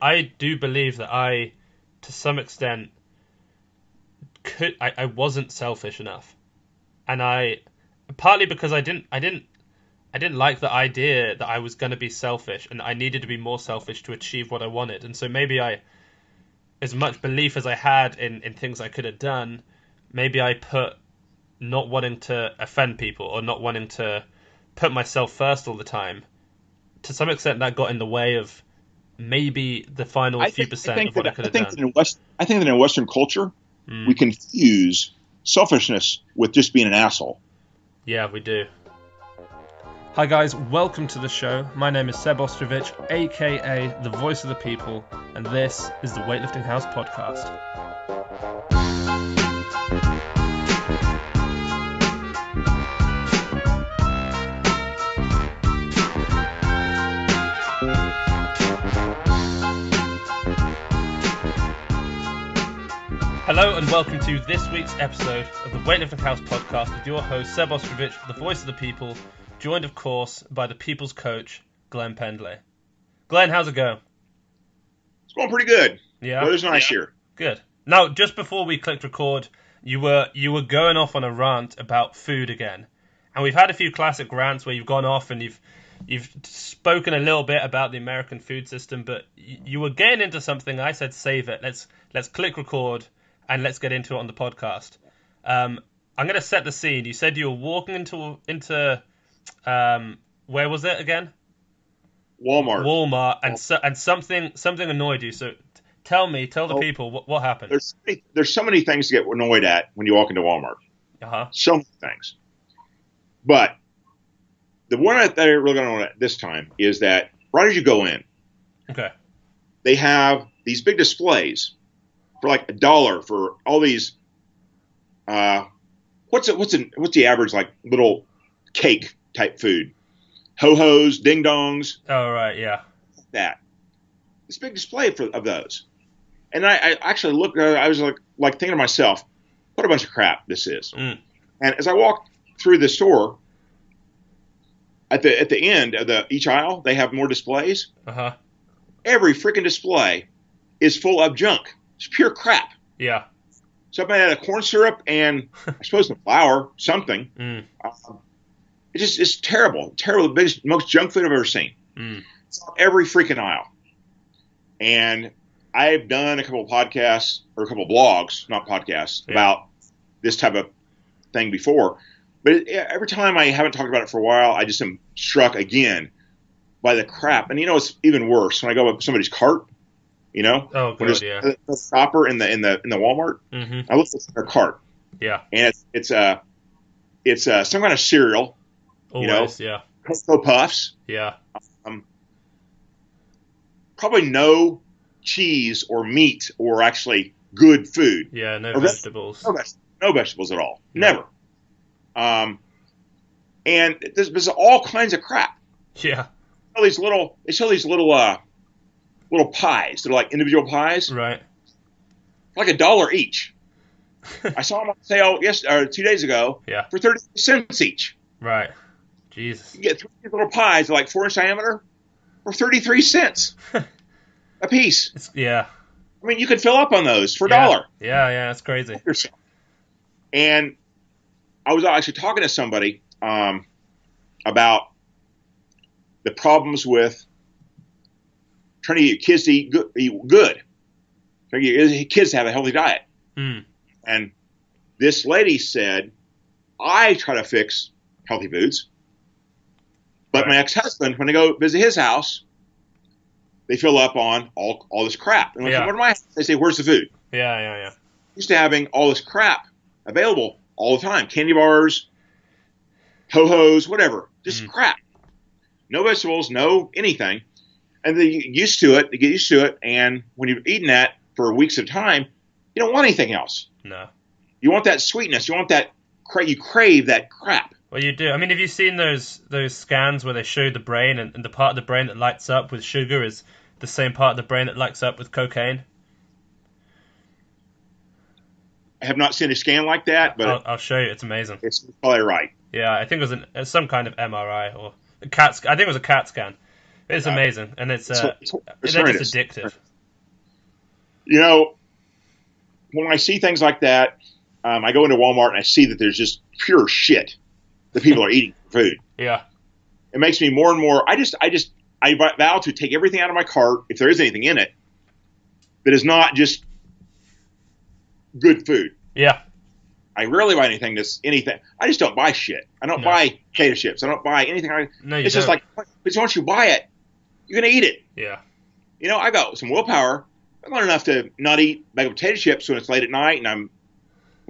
I do believe that to some extent, I wasn't selfish enough, and partly because I didn't like the idea that I was going to be selfish, and I needed to be more selfish to achieve what I wanted, and so maybe as much belief as I had in things I could have done, maybe I put not wanting to offend people or not wanting to put myself first all the time. To some extent, that got in the way of maybe the final I few think I percent think of what I that could I have think done. that in West I think that in Western culture we Mm. confuse selfishness with just being an asshole. Yeah, we do. Hi guys, welcome to the show. My name is Seb Ostrovich, aka the Voice of the People, and this is the Weightlifting House podcast. Hello and welcome to this week's episode of the Weightlifting House podcast with your host Seb Ostrovich, the Voice of the People, joined of course by the People's Coach, Glenn Pendley. Glenn, how's it going? It's going pretty good. Yeah? Weather's nice here. Good. Now, just before we clicked record, you were going off on a rant about food again. And we've had a few classic rants where you've gone off and you've spoken a little bit about the American food system, but you were getting into something. I said save it. Let's click record and let's get into it on the podcast. I'm going to set the scene. You said you were walking into where was it again? Walmart, and something annoyed you. So tell the people what happened. There's so many things to get annoyed at when you walk into Walmart. Uh-huh. So many things. But the one that I really got annoyed at this time is that right as you go in, Okay. they have these big displays for like $1 for all these. What's the average like little cake type food? Ho-hos, ding-dongs. Oh, right, yeah. That. This big display of those. And I actually looked, I was like thinking to myself, what a bunch of crap this is. Mm. And as I walked through the store, at the end of each aisle, they have more displays. Uh-huh. Every freaking display is full of junk. It's pure crap. Yeah. Somebody had a corn syrup and I suppose the flour, something. Mm. It's terrible. Terrible. The biggest, most junk food I've ever seen. Mm. It's on every freaking aisle. And I've done a couple of podcasts or a couple of blogs, not podcasts, about this type of thing before. But every time I haven't talked about it for a while, I just am struck again by the crap. And it's even worse when I go up somebody's cart. Oh, when good, there's yeah. a stopper in the Walmart. Mm-hmm. I look at their cart. Yeah. And it's some kind of cereal. Always, yeah. Cocoa Puffs. Yeah. Probably no cheese or meat or actually good food. Yeah, no Or vegetables. No vegetables at all. No. Never. And there's all kinds of crap. Yeah. They sell these little pies. They're like individual pies. Right. Like $1 each. I saw them on sale 2 days ago. Yeah. For 30 cents each. Right. Jesus. You get 3 little pies, like 4-inch diameter, for 33 cents a piece. Yeah. I mean, you could fill up on those for $1. Yeah, that's crazy. And I was actually talking to somebody about the problems with trying to get kids to eat good. Trying to get kids to have a healthy diet. Mm. And this lady said, I try to fix healthy foods. But my ex-husband, when I go visit his house, they fill up on all this crap. And when they come to my house, they say, where's the food? Yeah. Used to having all this crap available all the time. Candy bars, ho-hos, whatever. Just crap. No vegetables, no anything. And they get used to it. And when you've eaten that for weeks at a time, you don't want anything else. No. You want that sweetness. You want that, you crave that crap. Well, you do. I mean, have you seen those scans where they show the brain and the part of the brain that lights up with sugar is the same part of the brain that lights up with cocaine? I have not seen a scan like that, but I'll show you. It's amazing. It's probably right. Yeah, I think it was some kind of MRI or a CAT. I think it was a CAT scan. It's amazing, and it's they're just horrendous. addictive. You know, when I see things like that, I go into Walmart and I see that there's just pure shit that people are eating for food. Yeah. It makes me more and more. I vow to take everything out of my cart if there is anything in it that is not just good food. Yeah. I rarely buy anything that's anything. I just don't buy shit. I don't buy potato chips. I don't buy anything. It's just like, but once you buy it, you're gonna eat it. Yeah. You know, I got some willpower. I learned enough to not eat a bag of potato chips when it's late at night and I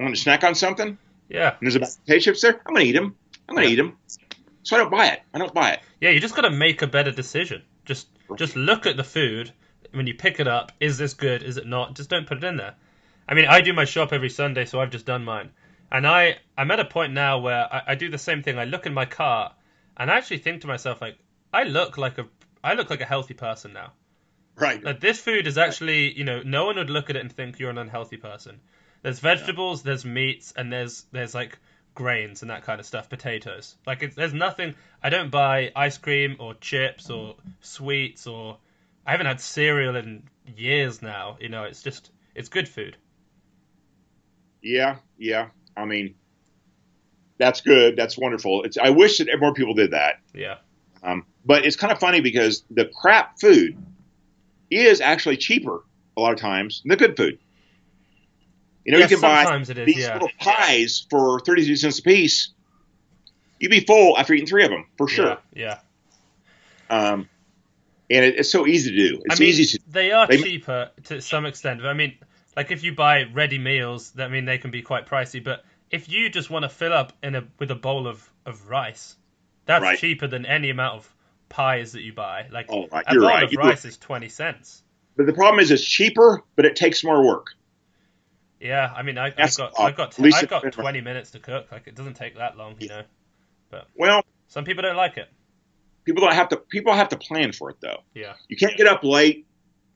want to snack on something. Yeah. And there's a bag of potato chips there. I'm gonna eat them. Eat them. So I don't buy it. Yeah, you just got to make a better decision. Just look at the food when you pick it up. Is this good? Is it not? Just don't put it in there. I mean, I do my shop every Sunday, so I've just done mine. And I'm at a point now where I do the same thing. I look in my cart, and I actually think to myself, like, I look like a healthy person now. Right. Like, this food is actually, no one would look at it and think you're an unhealthy person. There's vegetables, there's meats, and there's like grains and that kind of stuff, potatoes. Like, there's nothing. I don't buy ice cream or chips or sweets, or I haven't had cereal in years now. It's good food. Yeah. I mean, that's good. That's wonderful. I wish that more people did that. Yeah. But it's kind of funny because the crap food is actually cheaper a lot of times than the good food. You can buy these little pies for 32 cents a piece. You'd be full after eating 3 of them, for sure. Yeah. And it's so easy to do. They are cheaper to some extent. I mean, like if you buy ready meals, they can be quite pricey. But if you just want to fill up with a bowl of rice, that's cheaper than any amount of pies that you buy. Like a bowl of rice is 20 cents. But the problem is it's cheaper, but it takes more work. Yeah, I mean, I've got 20 minutes to cook. Like, it doesn't take that long, But some people don't like it. People have to plan for it, though. Yeah. You can't get up late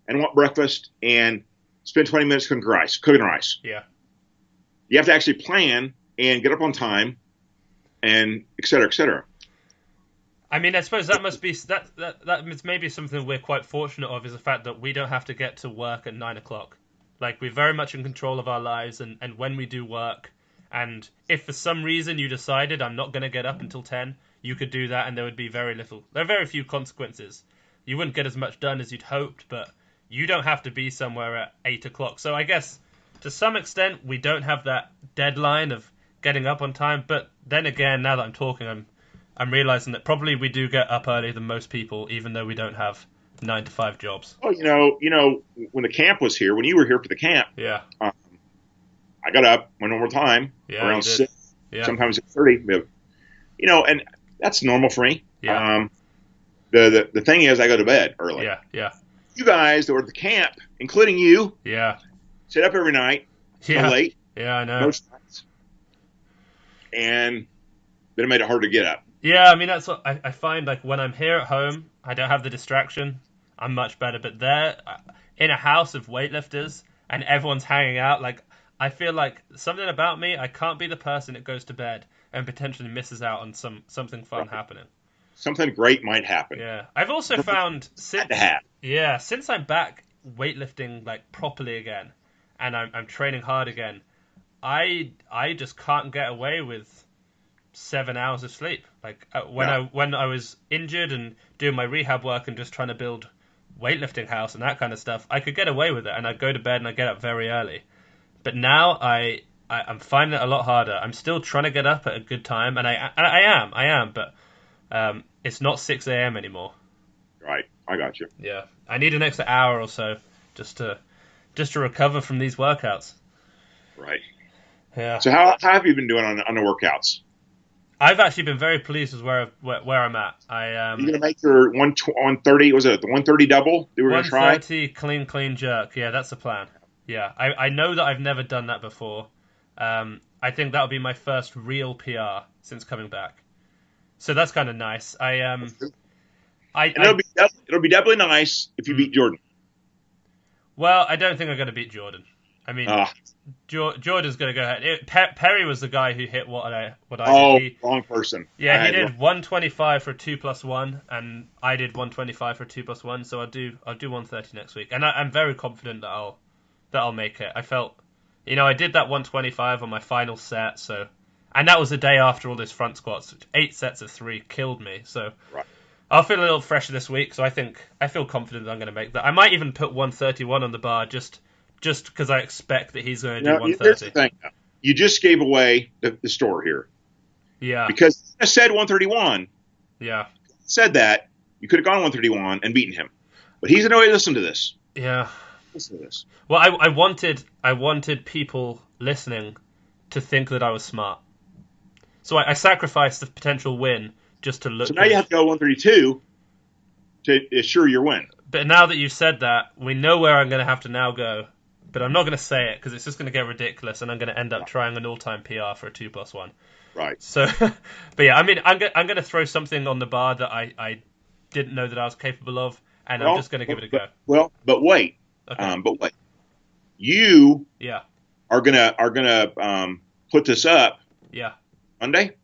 and want breakfast and spend 20 minutes cooking rice. Yeah. You have to actually plan and get up on time, and et cetera, et cetera. I mean, I suppose that must be that is maybe something we're quite fortunate of, is the fact that we don't have to get to work at 9 o'clock. Like, we're very much in control of our lives, and when we do work, and if for some reason you decided I'm not going to get up until 10, you could do that, and there would be there are very few consequences. You wouldn't get as much done as you'd hoped, but you don't have to be somewhere at 8 o'clock. So I guess, to some extent, we don't have that deadline of getting up on time, but then again, now that I'm talking, I'm realizing that probably we do get up earlier than most people, even though we don't have 9 to 5 jobs. Oh, when the camp was here, when you were here for the camp, yeah, I got up my normal time around 6, sometimes 6:30. And that's normal for me. Yeah. The thing is, I go to bed early. Yeah. You guys that were at the camp, including you, sit up every night till late. Yeah, I know. Most nights, and then it made it hard to get up. Yeah, I mean, that's what I find. Like, when I'm here at home, I don't have the distraction. I'm much better. But there, in a house of weightlifters, and everyone's hanging out, like, I feel like something about me, I can't be the person that goes to bed and potentially misses out on something fun happening. Something great might happen. Yeah. I've also found since I'm back weightlifting, like, properly again, and I'm training hard again, I just can't get away with 7 hours of sleep. Like, when I was injured and doing my rehab work and just trying to build weightlifting house and that kind of stuff, I could get away with it, and I'd go to bed and I'd get up very early. But now I'm finding it a lot harder. I'm still trying to get up at a good time, and I am, but it's not 6 a.m. anymore. Right, I got you. Yeah, I need an extra hour or so just to recover from these workouts. Right. Yeah. So how have you been doing on the workouts? I've actually been very pleased with where I'm at. You're gonna make your 130. Was it the 130 double that we're gonna try? 130 clean jerk. Yeah, that's the plan. Yeah, I know that I've never done that before. I think that'll be my first real PR since coming back. So that's kind of nice. It'll be definitely nice if you beat Jordan. Well, I don't think I'm going to beat Jordan. I mean, Jordan's going to go ahead. Perry was the guy who hit what I did. Wrong person. Yeah, he did 125 for 2+1, and I did 125 for 2+1. So I'll do 130 next week, and I'm very confident that I'll make it. I felt, I did that 125 on my final set, and that was the day after all this front squats. 8 sets of 3 killed me, so right. I'll feel a little fresher this week. So I feel confident that I'm going to make that. I might even put 131 on the bar just because I expect that he's going to do 130. Here's the thing. You just gave away the store here. Yeah. Because I said 131. Yeah. Said that, you could have gone 131 and beaten him. But he's going to listen to this. Yeah. Listen to this. Well, I wanted people listening to think that I was smart. So I sacrificed the potential win just to look. So now you have to go 132 to assure your win. But now that you've said that, we know where I'm going to have to now go. But I'm not going to say it because it's just going to get ridiculous, and I'm going to end up trying an all-time PR for a 2+1. Right. So, but yeah, I mean, I'm going to throw something on the bar that I didn't know that I was capable of, and I'm just going to give it a go. But wait. Okay. You yeah are gonna put this up. Yeah. Monday.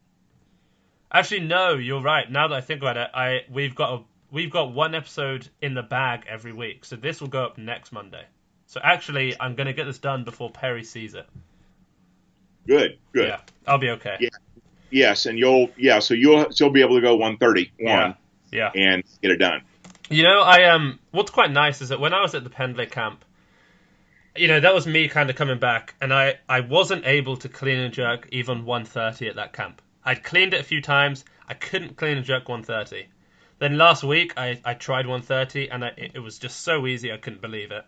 Actually, no, you're right. Now that I think about it, we've got one episode in the bag every week, so this will go up next Monday. So actually, I'm going to get this done before Perry sees it. Good. Yeah, I'll be okay. Yeah. Yes, and you'll be able to go 131. Yeah. And get it done. What's quite nice is that when I was at the Pendlay camp, that was me kind of coming back, and I wasn't able to clean and jerk even 130 at that camp. I'd cleaned it a few times. I couldn't clean and jerk 130. Then last week, I tried 130, and it was just so easy, I couldn't believe it.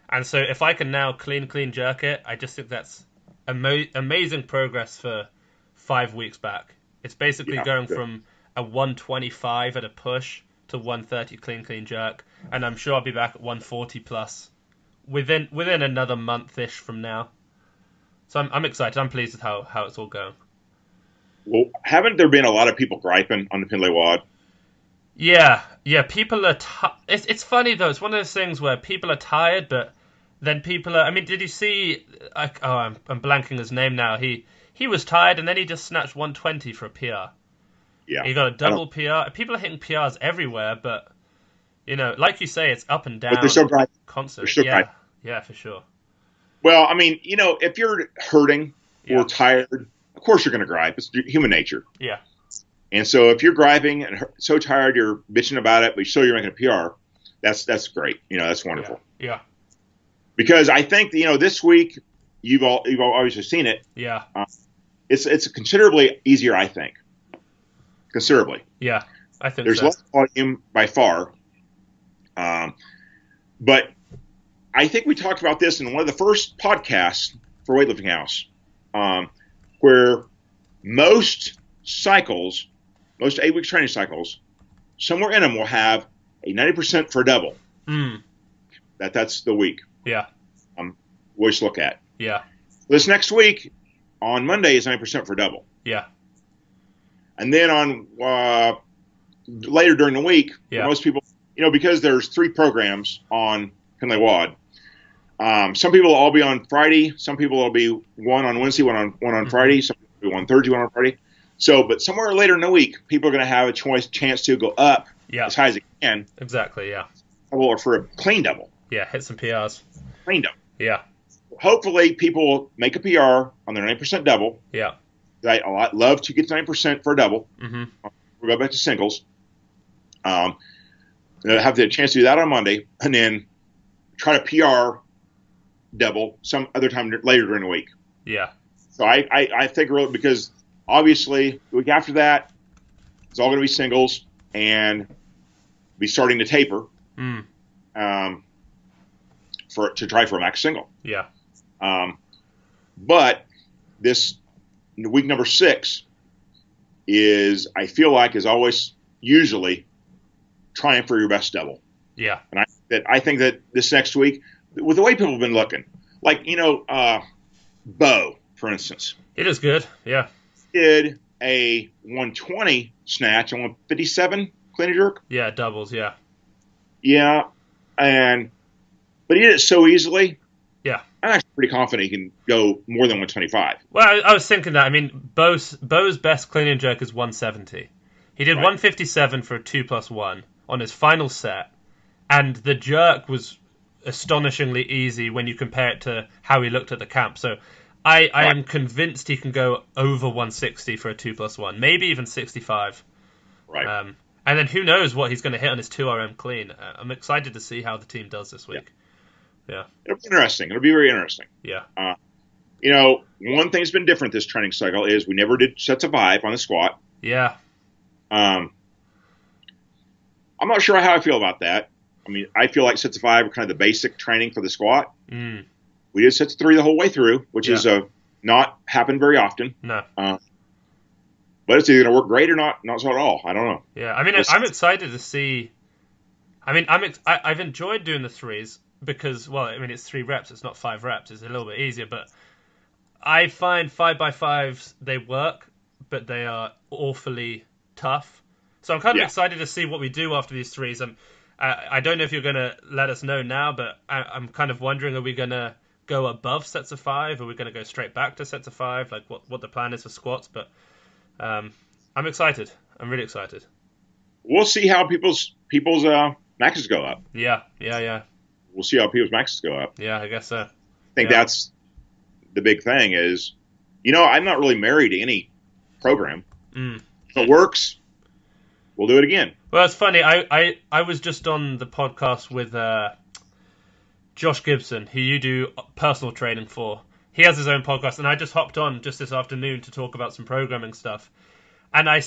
And so if I can now clean jerk it, I just think that's amazing progress for 5 weeks back. It's basically going from a 125 at a push to 130 clean jerk, and I'm sure I'll be back at 140 plus within another month-ish from now. So I'm excited. I'm pleased with how it's all going. Well, haven't there been a lot of people griping on the Pendlay WOD? Yeah. People are. It's funny though. It's one of those things where people are tired, but then people are. I mean, did you see? I'm blanking his name now. He was tired, and then he just snatched 120 for a PR. Yeah. He got a double PR. People are hitting PRs everywhere, but like you say, it's up and down. But they're still griping. Constant. Yeah, for sure. Well, I mean, if you're hurting or tired, of course you're going to gripe. It's human nature. Yeah. And so if you're griping and so tired you're bitching about it, but you're making a PR, that's great. That's wonderful. Yeah. Because I think this week you've obviously seen it. Yeah. It's considerably easier, I think. Considerably. Yeah, I think there's less volume by far. But I think we talked about this in one of the first podcasts for Weightlifting House, where most 8-week training cycles, somewhere in them will have a 90% for a double. That's the week. Yeah. We'll just look at. Yeah. This next week on Monday is 90% for a double. Yeah. And then on later during the week, most people, because there's 3 programs on Pendlay WOD. Some people will all be on Friday. Some people will be one on Wednesday, one on Friday. Some people will be one Thursday, one on Friday. So, but somewhere later in the week, people are going to have a chance to go up as high as they can. Exactly, yeah. Or for a clean double. Yeah, hit some PRs. Clean double. Yeah. Hopefully, people will make a PR on their 90% double. Yeah. I love to get 90% for a double. Mm-hmm. We'll go back to singles. Have the chance to do that on Monday, and then try to PR double some other time later during the week. Yeah. So I think because obviously the week after that, it's all going to be singles and be starting to taper to try for a max single. Yeah. But this week number 6 I feel like is always usually trying for your best double. Yeah. And I think that this next week, with the way people have been looking, like, Bo, for instance. It is good, yeah. Did a 120 snatch and 157 clean and jerk. Yeah, doubles, yeah. Yeah, but he did it so easily Yeah. I'm actually pretty confident he can go more than 125. Well, I was thinking that. I mean, Bo's best clean and jerk is 170. He did Right. 157 for a 2+1 on his final set, and the jerk was astonishingly easy when you compare it to how he looked at the camp. So I Right. am convinced he can go over 160 for a 2+1, maybe even 65. Right. And then who knows what he's going to hit on his 2RM clean. I'm excited to see how the team does this Yeah. week. Yeah. It'll be interesting. It'll be very interesting. Yeah. One thing that's been different this training cycle is we never did sets of 5 on the squat. Yeah. Um, I'm not sure how I feel about that. I mean, I feel like sets of 5 are kind of the basic training for the squat. Mm. We did sets of 3 the whole way through, which is not happened very often. No. But it's either going to work great or not so at all. I don't know. Yeah. I mean, I'm excited to see. I mean, I've enjoyed doing the threes because, well, I mean, it's 3 reps. It's not 5 reps. It's a little bit easier, but I find 5x5s, they work, but they are awfully tough. So I'm kind of excited to see what we do after these threes. I don't know if you're going to let us know now, but I'm kind of wondering, are we going to go above sets of 5? Are we going to go straight back to sets of 5? Like what the plan is for squats? But I'm excited. I'm really excited. We'll see how people's maxes go up. Yeah. We'll see how people's maxes go up. Yeah, I guess so. I think that's the big thing is, I'm not really married to any program. Mm. If it works, we'll do it again. Well, it's funny. I was just on the podcast with Josh Gibson, who you do personal training for. He has his own podcast, and I just hopped on just this afternoon to talk about some programming stuff. And I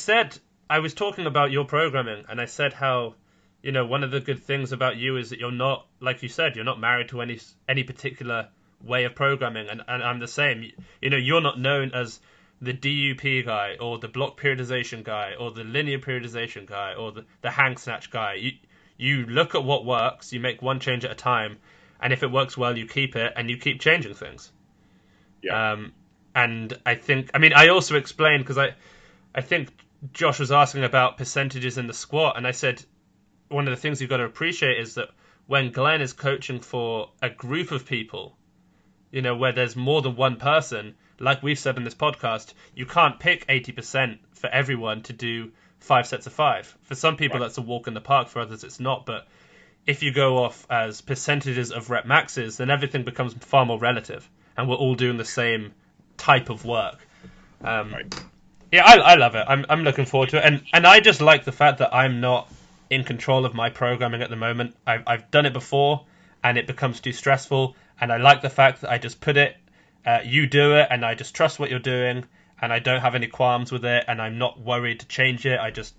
was talking about your programming, and I said how, one of the good things about you is that you're not, like you said, you're not married to any particular way of programming, and I'm the same. You're not known as the DUP guy, or the block periodization guy, or the linear periodization guy, or the hang snatch guy. You look at what works, you make one change at a time, and if it works well, you keep it, and you keep changing things. Yeah. And I also explained, because I think Josh was asking about percentages in the squat, and I said one of the things you've got to appreciate is that when Glenn is coaching for a group of people, where there's more than one person, like we've said in this podcast, you can't pick 80% for everyone to do 5 sets of 5. For some people, that's a walk in the park. For others, it's not. But if you go off as percentages of rep maxes, then everything becomes far more relative, and we're all doing the same type of work. Yeah, I love it. I'm looking forward to it, and I just like the fact that I'm not in control of my programming at the moment. I've done it before, and it becomes too stressful. And I like the fact that I just put it, you do it, and I just trust what you're doing, and I don't have any qualms with it, and I'm not worried to change it. I just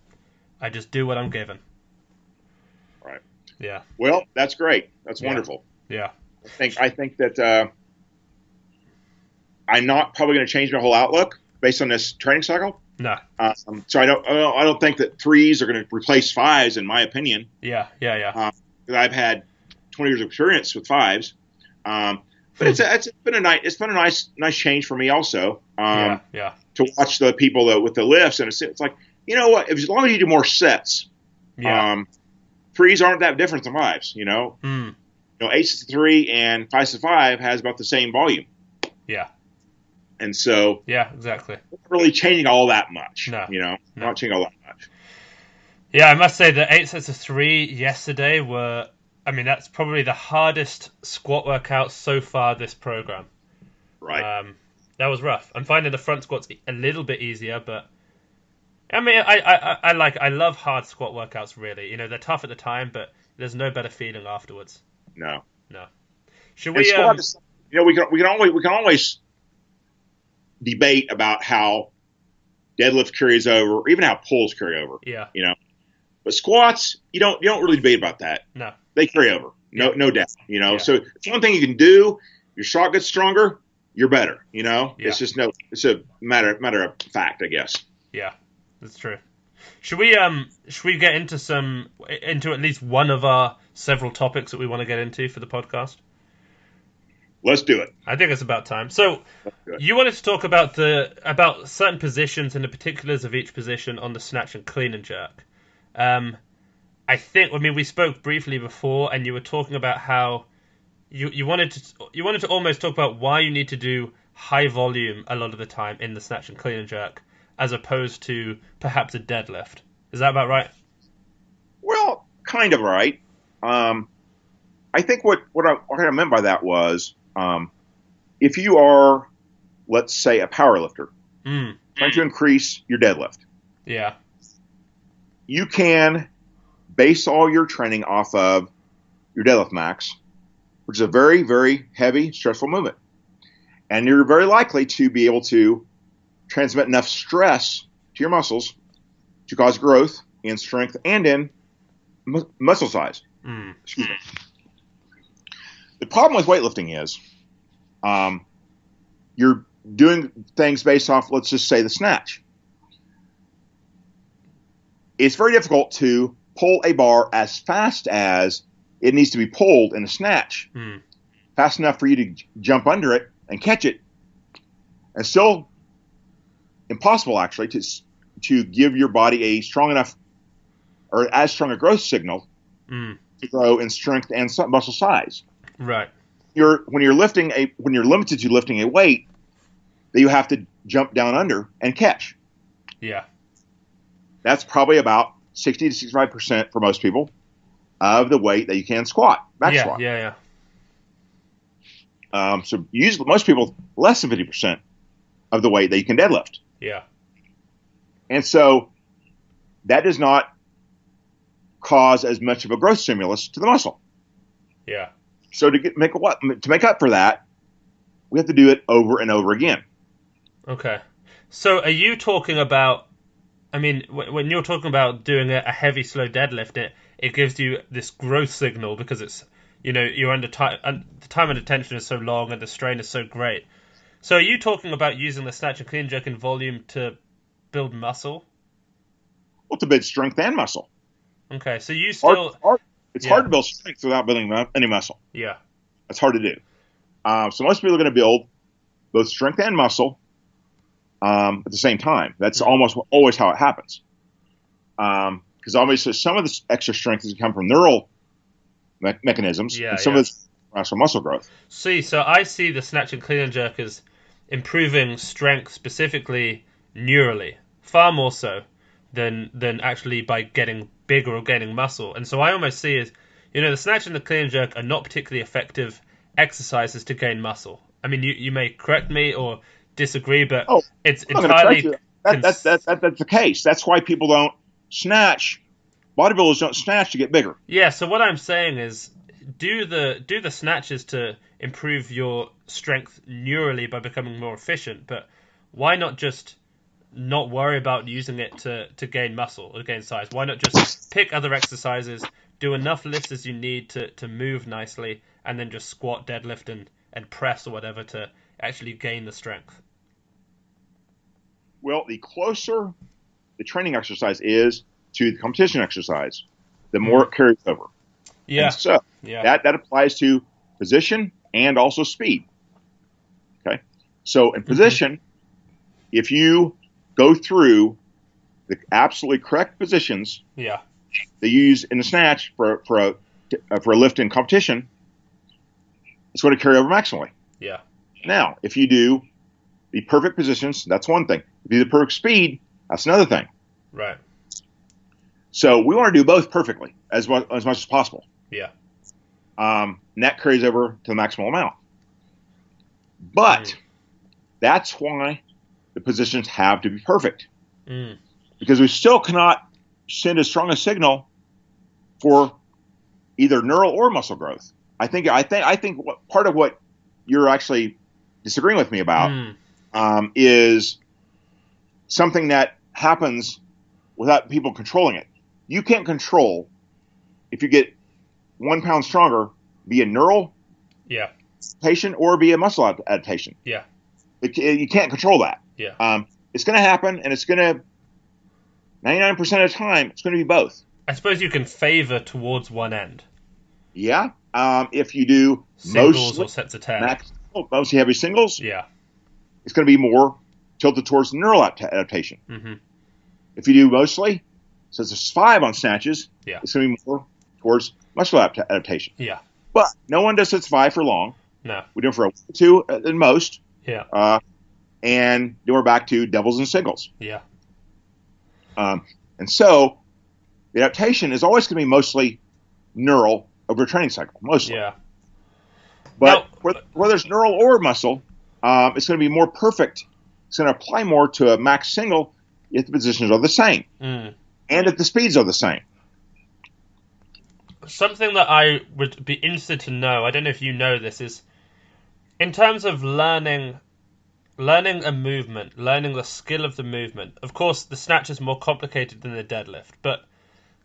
do what I'm given. Right. Yeah. Well, that's great. That's wonderful. Yeah. I think that I'm not probably going to change my whole outlook based on this training cycle. No. So I don't think that 3s are going to replace 5s, in my opinion. Yeah. Because I've had 20 years of experience with 5s. But it's been a nice change for me also. To watch the people with the lifts, and it's like, you know what? As long as you do more sets, 3s aren't that different than 5s. 8 sets of 3 and 5 sets of 5 has about the same volume. Yeah. And so, exactly. Not really changing all that much. No. Not changing all that much. Yeah, I must say the 8 sets of 3 yesterday were. I mean, that's probably the hardest squat workout so far this program. Right. That was rough. I'm finding the front squats a little bit easier, but I mean, I love hard squat workouts. Really, they're tough at the time, but there's no better feeling afterwards. No. Should we? We can always debate about how deadlift carries over, or even how pulls carry over. Yeah. But squats, you don't really debate about that. No. They carry over. No doubt. So it's one thing you can do. Your shot gets stronger, you're better. It's just it's a matter of fact, I guess. Yeah, that's true. Should we get into at least one of our several topics that we want to get into for the podcast? Let's do it. I think it's about time. So you wanted to talk about certain positions and the particulars of each position on the snatch and clean and jerk. We spoke briefly before, and you were talking about how you wanted to almost talk about why you need to do high volume a lot of the time in the snatch and clean and jerk, as opposed to perhaps a deadlift. Is that about right? Well, kind of right. I think what I meant by that was, if you are, let's say, a power lifter trying to increase your deadlift, Yeah. you can base all your training off of your deadlift max, which is a very, very heavy, stressful movement. And you're very likely to be able to transmit enough stress to your muscles to cause growth in strength and in muscle size. Excuse me. The problem with weightlifting is you're doing things based off, let's just say, the snatch. It's very difficult to pull a bar as fast as it needs to be pulled in a snatch, fast enough for you to jump under it and catch it, and still impossible, actually, to give your body a strong enough or as strong a growth signal to grow in strength and muscle size. Right. When you're limited to lifting a weight that you have to jump down under and catch. Yeah. That's probably about 60 to 65% for most people of the weight that you can squat, back squat. Yeah. So usually most people less than 50% of the weight that you can deadlift. Yeah. And so that does not cause as much of a growth stimulus to the muscle. Yeah. So to make up for that, we have to do it over and over again. Okay. So are you talking about, I mean, when you're talking about doing a heavy, slow deadlift, it gives you this growth signal because it's, you're under time, and the time and attention is so long and the strain is so great. So are you talking about using the snatch and clean jerk in volume to build muscle? Well, to build strength and muscle. Okay, so you still... It's hard to build strength without building any muscle. Yeah. That's hard to do. So most people are going to build both strength and muscle at the same time. That's almost always how it happens. Because obviously some of this extra strength is come from neural mechanisms, and some of it's from muscle growth. So I see the snatch and clean and jerk as improving strength specifically neurally, far more so than actually by getting bigger or gaining muscle. And so I almost see as, the snatch and the clean and jerk are not particularly effective exercises to gain muscle. I mean, you may correct me or disagree, but it's entirely... That's the case. That's why people don't snatch. Bodybuilders don't snatch to get bigger. Yeah, so what I'm saying is do the snatches to improve your strength neurally by becoming more efficient, but why not just not worry about using it to gain muscle or gain size? Why not just pick other exercises, do enough lifts as you need to move nicely, and then just squat, deadlift, and press or whatever to actually gain the strength? Well, the closer the training exercise is to the competition exercise, the more it carries over. Yeah. And so that applies to position and also speed. Okay. So in position, if you go through the absolutely correct positions that you use in the snatch for a lift in competition, it's going to carry over maximally. Yeah. Now, if you do the perfect positions, that's one thing. If you do the perfect speed, that's another thing. Right. So we want to do both perfectly as much as possible. Yeah. And that carries over to the maximal amount. But that's why the positions have to be perfect. Because we still cannot send as strong a signal for either neural or muscle growth. I think part of what you're actually disagreeing with me about is something that happens without people controlling it. You can't control if you get 1 pound stronger, be a neural adaptation or be a muscle adaptation. Yeah. You can't control that. Yeah. It's going to happen, and it's going to 99% of the time it's going to be both. I suppose you can favor towards one end. Yeah. If you do singles or sets of 10, mostly heavy singles, it's going to be more tilted towards the neural adaptation. If you do mostly sets of 5 on snatches, it's going to be more towards muscle adaptation. Yeah. But no one does sets 5 for long. No. We do it for a week or two at most. Yeah. And then we're back to doubles and singles. Yeah. And so the adaptation is always going to be mostly neural over a training cycle, mostly. Yeah. But Now, whether it's neural or muscle, it's going to be more perfect. It's going to apply more to a max single if the positions are the same and if the speeds are the same. Something that I would be interested to know, I don't know if you know this, is in terms of learning a movement, learning the skill of the movement. Of course, the snatch is more complicated than the deadlift, but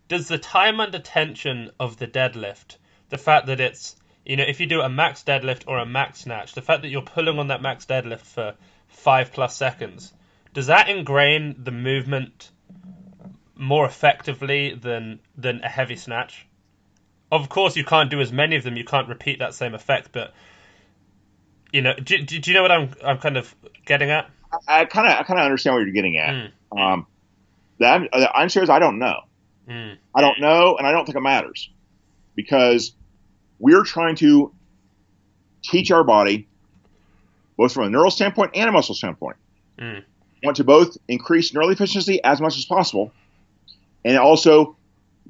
does the time under tension of the deadlift, the fact that it's, if you do a max deadlift or a max snatch, the fact that you're pulling on that max deadlift for 5+ seconds, does that ingrain the movement more effectively than a heavy snatch? Of course, you can't do as many of them. You can't repeat that same effect. But do you know what I'm kind of getting at? I kind of understand what you're getting at. The answer is I don't know. I don't know, and I don't think it matters because we're trying to teach our body, both from a neural standpoint and a muscle standpoint, want to both increase neural efficiency as much as possible, and also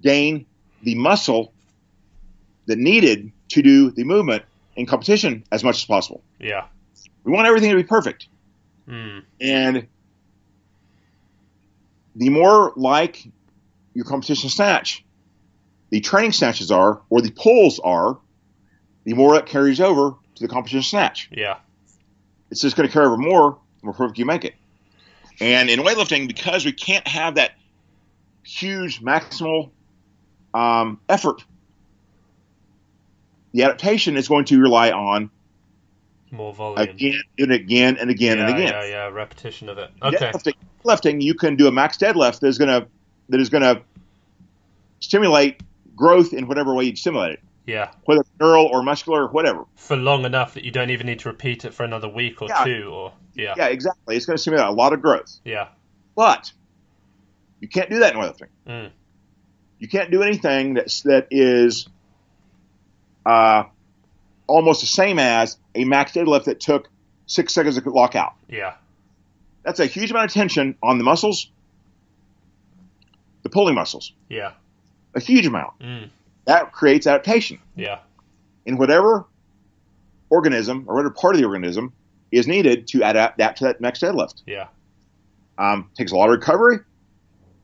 gain the muscle that needed to do the movement in competition as much as possible. Yeah. We want everything to be perfect. And the more like your competition snatch the training snatches are, or the pulls are, the more it carries over to the competition snatch. Yeah. It's just going to carry over more the more perfect you make it. And in weightlifting, because we can't have that huge maximal effort, the adaptation is going to rely on more volume. Again and again and again and again. Yeah, repetition of it. Okay. Deadlifting, you can do a max deadlift that is going to stimulate growth in whatever way you stimulate it. Yeah. Whether it's neural or muscular or whatever. For long enough that you don't even need to repeat it for another week or two. Yeah, exactly. It's going to stimulate a lot of growth. Yeah. But you can't do that in weightlifting. You can't do anything that is almost the same as a max deadlift that took 6 seconds to lock out. Yeah. That's a huge amount of tension on the muscles, the pulling muscles. Yeah. A huge amount. That creates adaptation. Yeah. In whatever organism or whatever part of the organism is needed to adapt to that max deadlift. Yeah. Takes a lot of recovery,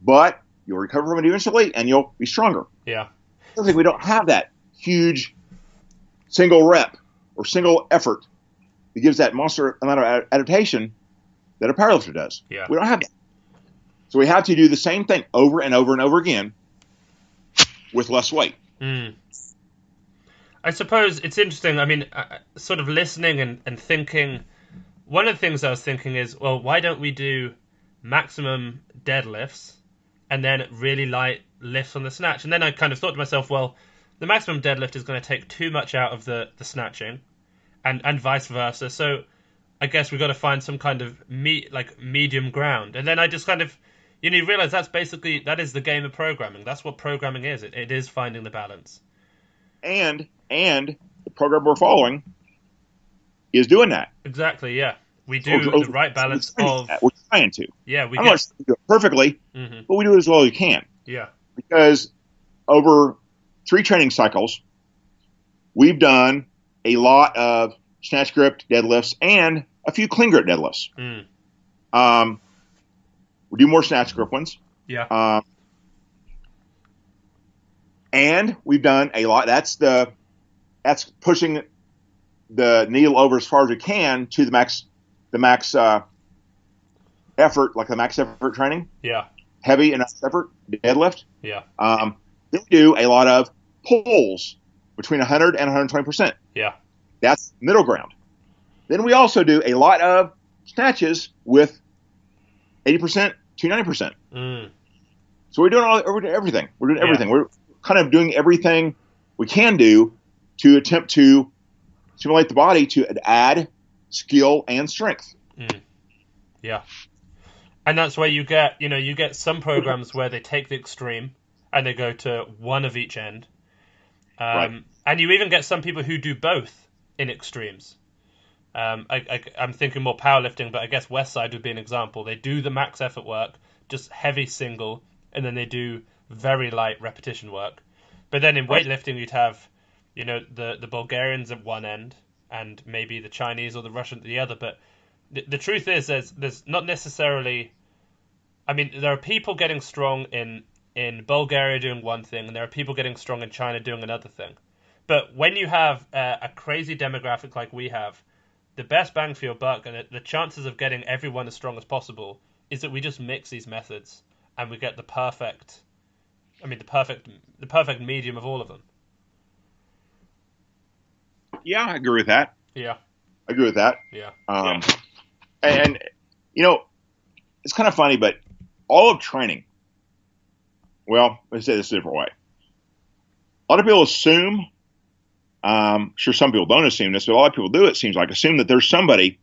but you'll recover from it eventually and you'll be stronger. Yeah. I think we don't have that huge single rep or single effort that gives that monster amount of adaptation that a powerlifter does. Yeah. We don't have that. So we have to do the same thing over and over and over again with less weight. I suppose it's interesting. I mean, sort of listening and thinking, one of the things I was thinking is, well, why don't we do maximum deadlifts and then really light lifts on the snatch? And then I kind of thought to myself, well, the maximum deadlift is going to take too much out of the snatching and vice versa. So I guess we've got to find some kind of medium ground. And then I just kind of, you realize that is the game of programming. That's what programming is. It is finding the balance. And the program we're following is doing that. Exactly, yeah. We do the right balance of... We're trying to. Yeah, I'm not sure we do it perfectly, but we do it as well as we can. Yeah. Because over 3 training cycles, we've done a lot of snatch grip deadlifts and a few clean grip deadlifts. We do more snatch grip ones. Yeah. And we've done a lot. That's pushing the needle over as far as we can to the max effort, like the max effort training. Yeah. Heavy enough effort deadlift. Yeah. Then we do a lot of pulls between 100 and 120%. Yeah. That's middle ground. Then we also do a lot of snatches with 80% to 90%. So we're doing everything. We're doing everything. We're kind of doing everything we can do to attempt to stimulate the body to add skill and strength. Yeah. And that's where you get some programs where they take the extreme and they go to one of each end. Right. And you even get some people who do both in extremes. I'm thinking more powerlifting, but I guess Westside would be an example. They do the max effort work, just heavy single, and then they do very light repetition work. But then in weightlifting, you'd have, the Bulgarians at one end, and maybe the Chinese or the Russian at the other. But the truth is, there's not necessarily. I mean, there are people getting strong in Bulgaria doing one thing, and there are people getting strong in China doing another thing. But when you have a crazy demographic like we have, the best bang for your buck and the chances of getting everyone as strong as possible is that we just mix these methods and we get the perfect medium of all of them. Yeah, I agree with that. Yeah. I agree with that. Yeah. And it's kind of funny, but all of training, well, let's say this a different way. A lot of people assume, sure, some people don't assume this, but a lot of people do, it seems like, assume that there's somebody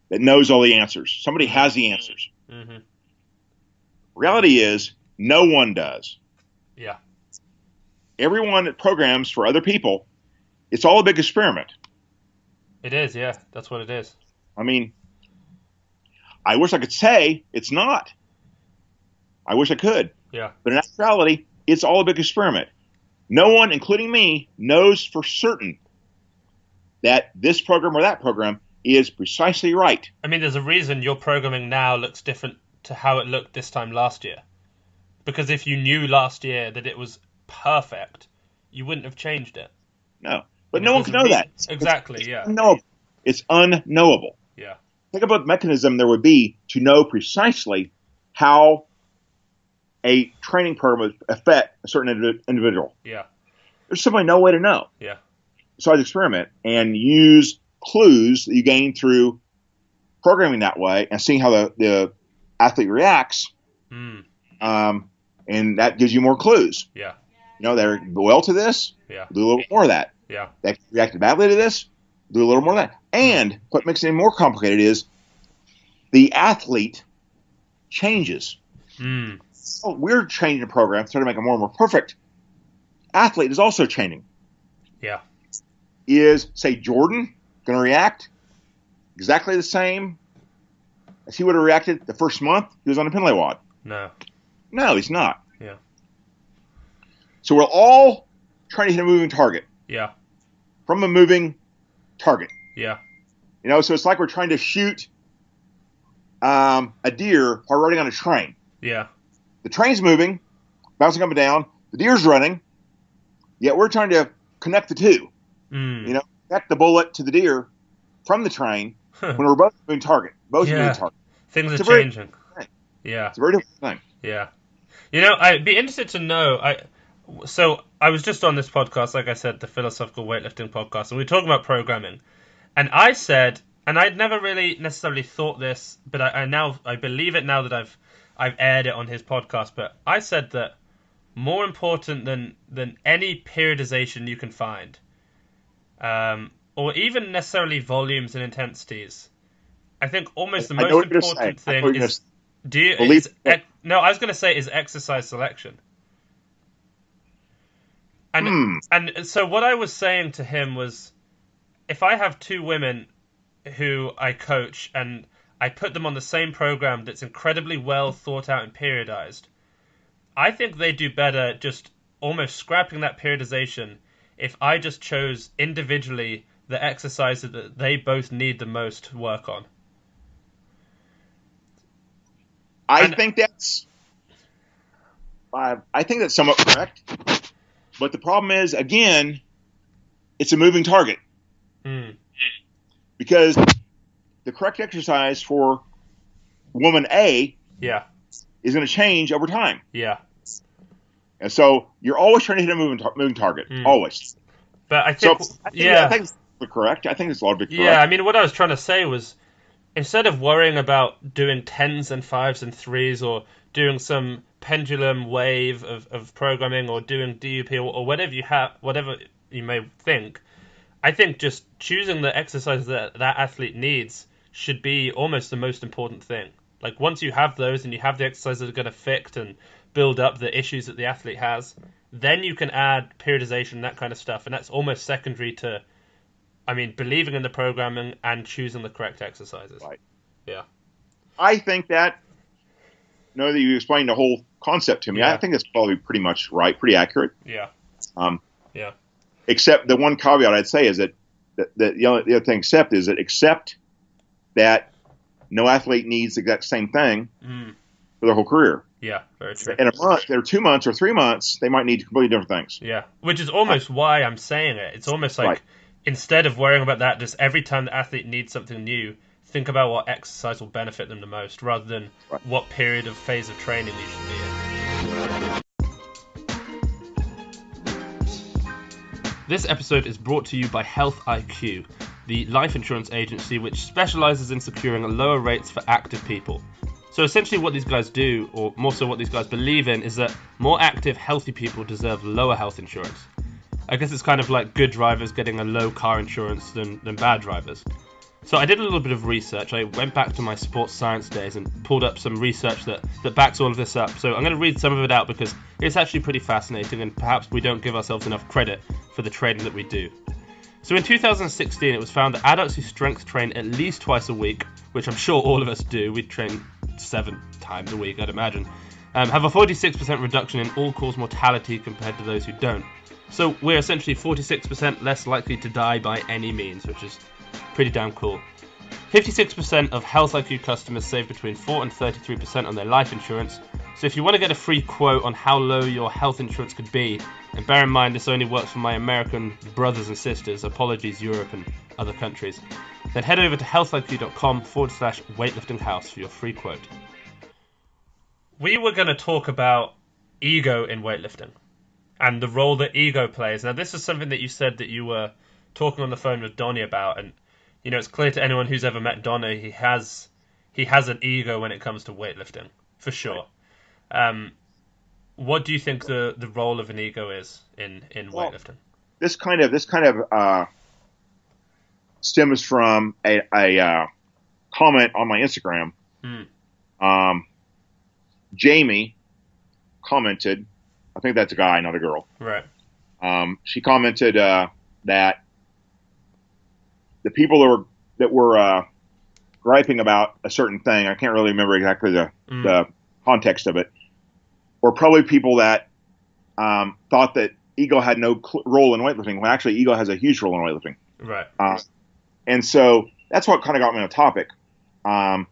that knows all the answers. Somebody has the answers. Mm-hmm. Reality is, no one does. Yeah. Everyone that programs for other people, it's all a big experiment. It is, yeah. That's what it is. I mean, I wish I could say it's not. I wish I could. Yeah. But in actuality, it's all a big experiment. No one, including me, knows for certain that this program or that program is precisely right. I mean, there's a reason your programming now looks different to how it looked this time last year. Because if you knew last year that it was perfect, you wouldn't have changed it. No. But no one can know that. Exactly, it's yeah. Unknowable. It's unknowable. Yeah. Think about the mechanism there would be to know precisely how a training program would affect a certain individual. Yeah. There's simply no way to know. Yeah. Besides experiment and use clues that you gain through programming that way and seeing how the athlete reacts. And that gives you more clues. Yeah. They're loyal to this. Yeah. Do a little more of that. Yeah. They reacted badly to this. Do a little more of that. And what makes it more complicated is the athlete changes. So we're changing the program to try to make it more and more perfect. Athlete is also changing. Yeah. Is, say, Jordan going to react exactly the same as he would have reacted the first month he was on a Pendlay WOD? No, he's not. Yeah. So we're all trying to hit a moving target. Yeah. From a moving target. Yeah. So it's like we're trying to shoot a deer while riding on a train. Yeah. The train's moving, bouncing up and down. The deer's running. Yet we're trying to connect the two. Connect the bullet to the deer from the train when we're both moving target. Both moving target. Things are changing. Yeah. It's a very different thing. Yeah. I'd be interested to know. So I was just on this podcast, like I said, the Philosophical Weightlifting podcast, and we were talking about programming. And I said, and I'd never really necessarily thought this, but I believe it now that I've aired it on his podcast. But I said that more important than any periodization you can find, or even necessarily volumes and intensities, I think almost the most important thing is. No, I was going to say is exercise selection. And so what I was saying to him was, if I have two women who I coach and I put them on the same program that's incredibly well thought out and periodized, I think they do better just almost scrapping that periodization if I just chose individually the exercises that they both need the most to work on. I think that's somewhat correct. But the problem is, again, it's a moving target. Because the correct exercise for woman A is going to change over time. Yeah. And so you're always trying to hit a moving target. Always. But I think, I think it's correct. I think it's largely correct. Yeah, I mean, what I was trying to say was, instead of worrying about doing 10s and 5s and 3s or doing some pendulum wave of programming or doing DUP or whatever you may think, I think just choosing the exercises that athlete needs should be almost the most important thing. Like, once you have those and you have the exercises that are going to fit and build up the issues that the athlete has, then you can add periodization, that kind of stuff, and that's almost secondary to, believing in the programming and choosing the correct exercises. Right. Yeah. I think that, now that you explained the whole concept to me, Yeah. I think that's probably pretty much right, pretty accurate. Yeah. Yeah. Except the one caveat I'd say is that the other thing accept that no athlete needs the exact same thing for their whole career. Yeah, very true. In a month, or 2 months, or 3 months, they might need completely different things. Yeah, which is almost why I'm saying it. It's almost like instead of worrying about that, just every time the athlete needs something new, think about what exercise will benefit them the most, rather than what period of phase of training you should be in. This episode is brought to you by Health IQ, the life insurance agency which specializes in securing lower rates for active people. So essentially what these guys do, or more so what these guys believe in, is that more active, healthy people deserve lower health insurance. I guess it's kind of like good drivers getting a low car insurance than bad drivers. So I did a little bit of research. I went back to my sports science days and pulled up some research that backs all of this up. So I'm going to read some of it out because it's actually pretty fascinating, and perhaps we don't give ourselves enough credit for the training that we do. So in 2016, it was found that adults who strength train at least twice a week, which I'm sure all of us do, we train 7 times a week, I'd imagine, have a 46% reduction in all-cause mortality compared to those who don't. So we're essentially 46% less likely to die by any means, which is pretty damn cool. 56% of Health IQ customers save between 4 and 33% on their life insurance. So if you want to get a free quote on how low your health insurance could be, and bear in mind this only works for my American brothers and sisters, apologies Europe and other countries, then head over to healthiq.com/weightliftinghouse for your free quote. We were going to talk about ego in weightlifting and the role that ego plays. Now this is something that you said that you were talking on the phone with Donnie about, and you know, it's clear to anyone who's ever met Donnie, he has an ego when it comes to weightlifting, for sure. What do you think the role of an ego is in weightlifting? This kind of stems from a comment on my Instagram. Jamie commented, I think that's a guy, not a girl. Right. She commented that the people that were griping about a certain thing, I can't really remember exactly the context of it, were probably people that thought that ego had no role in weightlifting, when actually ego has a huge role in weightlifting. Right. And so that's what kind of got me on the topic. And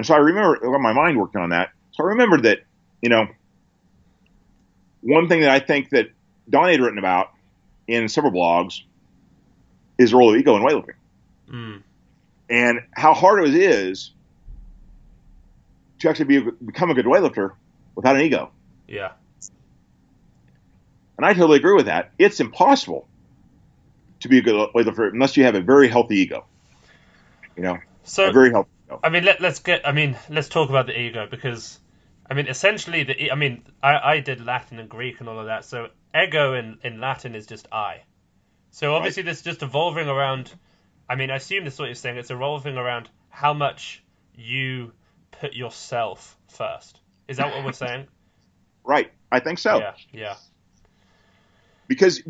so I remember when my mind worked on that. So I remembered that, you know, one thing that I think that Donnie had written about in several blogs is the role of ego in weightlifting. And how hard it is to actually become a good weightlifter without an ego. Yeah. And I totally agree with that. It's impossible to be a good weightlifter unless you have a very healthy ego. You know, so, a very healthy ego. Let's talk about the ego, because, essentially, I did Latin and Greek and all of that, so ego in Latin is just I. So obviously this is just evolving around, I assume this is what you're saying, it's evolving around how much you put yourself first. Is that what we're saying? Right. I think so. Yeah. Because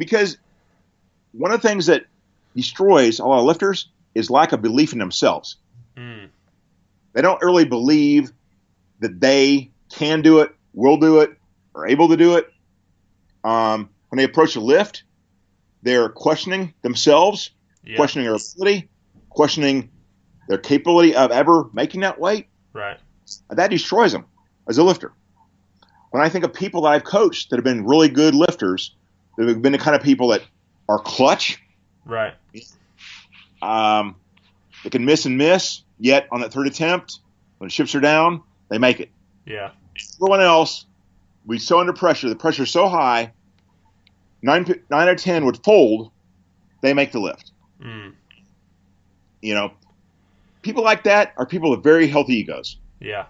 one of the things that destroys a lot of lifters is lack of belief in themselves. They don't really believe that they can do it, will do it, are able to do it. When they approach a lift, they're questioning themselves, questioning their ability, questioning their capability of ever making that weight. Right. That destroys them as a lifter. When I think of people that I've coached that have been really good lifters, that have been the kind of people that are clutch. Right. They can miss and miss, yet on that third attempt, when the chips are down, they make it. Yeah. Everyone else, we so under pressure, the pressure's so high, 9 out of 10 would fold, they make the lift. You know, people like that are people with very healthy egos. Yeah.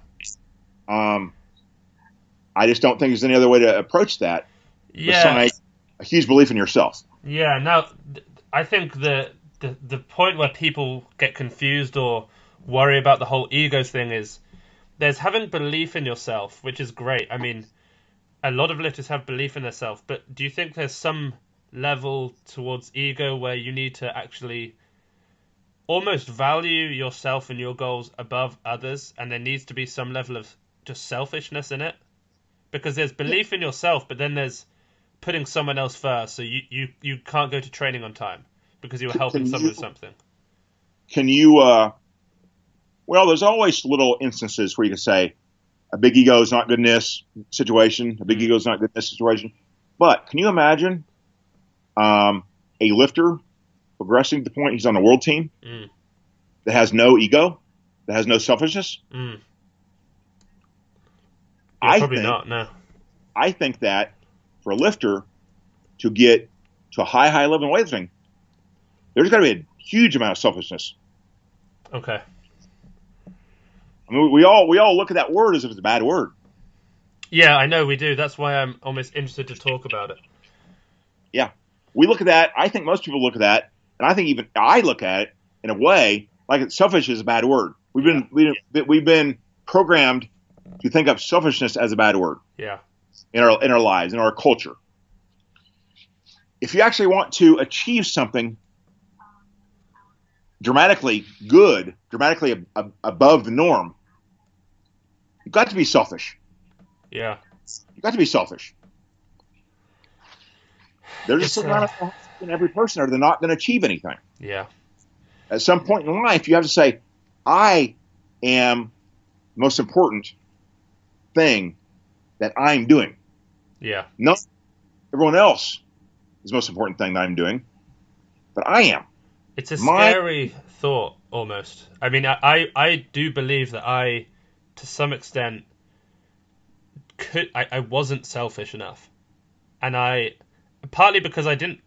I just don't think there's any other way to approach that. Yeah. A huge belief in yourself. Yeah. Now, I think the point where people get confused or worry about the whole ego thing is there's having belief in yourself, which is great. a lot of lifters have belief in themselves, but do you think there's some level towards ego where you need to actually almost value yourself and your goals above others, and there needs to be some level of just selfishness in it? Because there's belief in yourself, but then there's putting someone else first, so you can't go to training on time because you were helping someone with something. Can you, well, there's always little instances where you can say, a big ego is not good in this situation, a big ego is not good in this situation. But can you imagine a lifter progressing to the point he's on a world team that has no ego, that has no selfishness? Yeah, no. I think that for a lifter to get to a high level in weightlifting, there's got to be a huge amount of selfishness. Okay. I mean, we all look at that word as if it's a bad word. Yeah, I know we do. That's why I'm almost interested to talk about it. Yeah. We look at that. I think most people look at that, and I think even I look at it in a way like selfish is a bad word. We've been programmed to think of selfishness as a bad word. Yeah. In our lives, in our culture. If you actually want to achieve something dramatically good, dramatically above the norm, you've got to be selfish. Yeah. You've got to be selfish. There's a certain amount of in every person, or they're not going to achieve anything. Yeah. At some point in life, you have to say, I am the most important thing that I'm doing. Yeah. Not everyone else is the most important thing that I'm doing, but I am. It's a scary thought, almost. I mean, I do believe that I, to some extent, I wasn't selfish enough, and partly because I didn't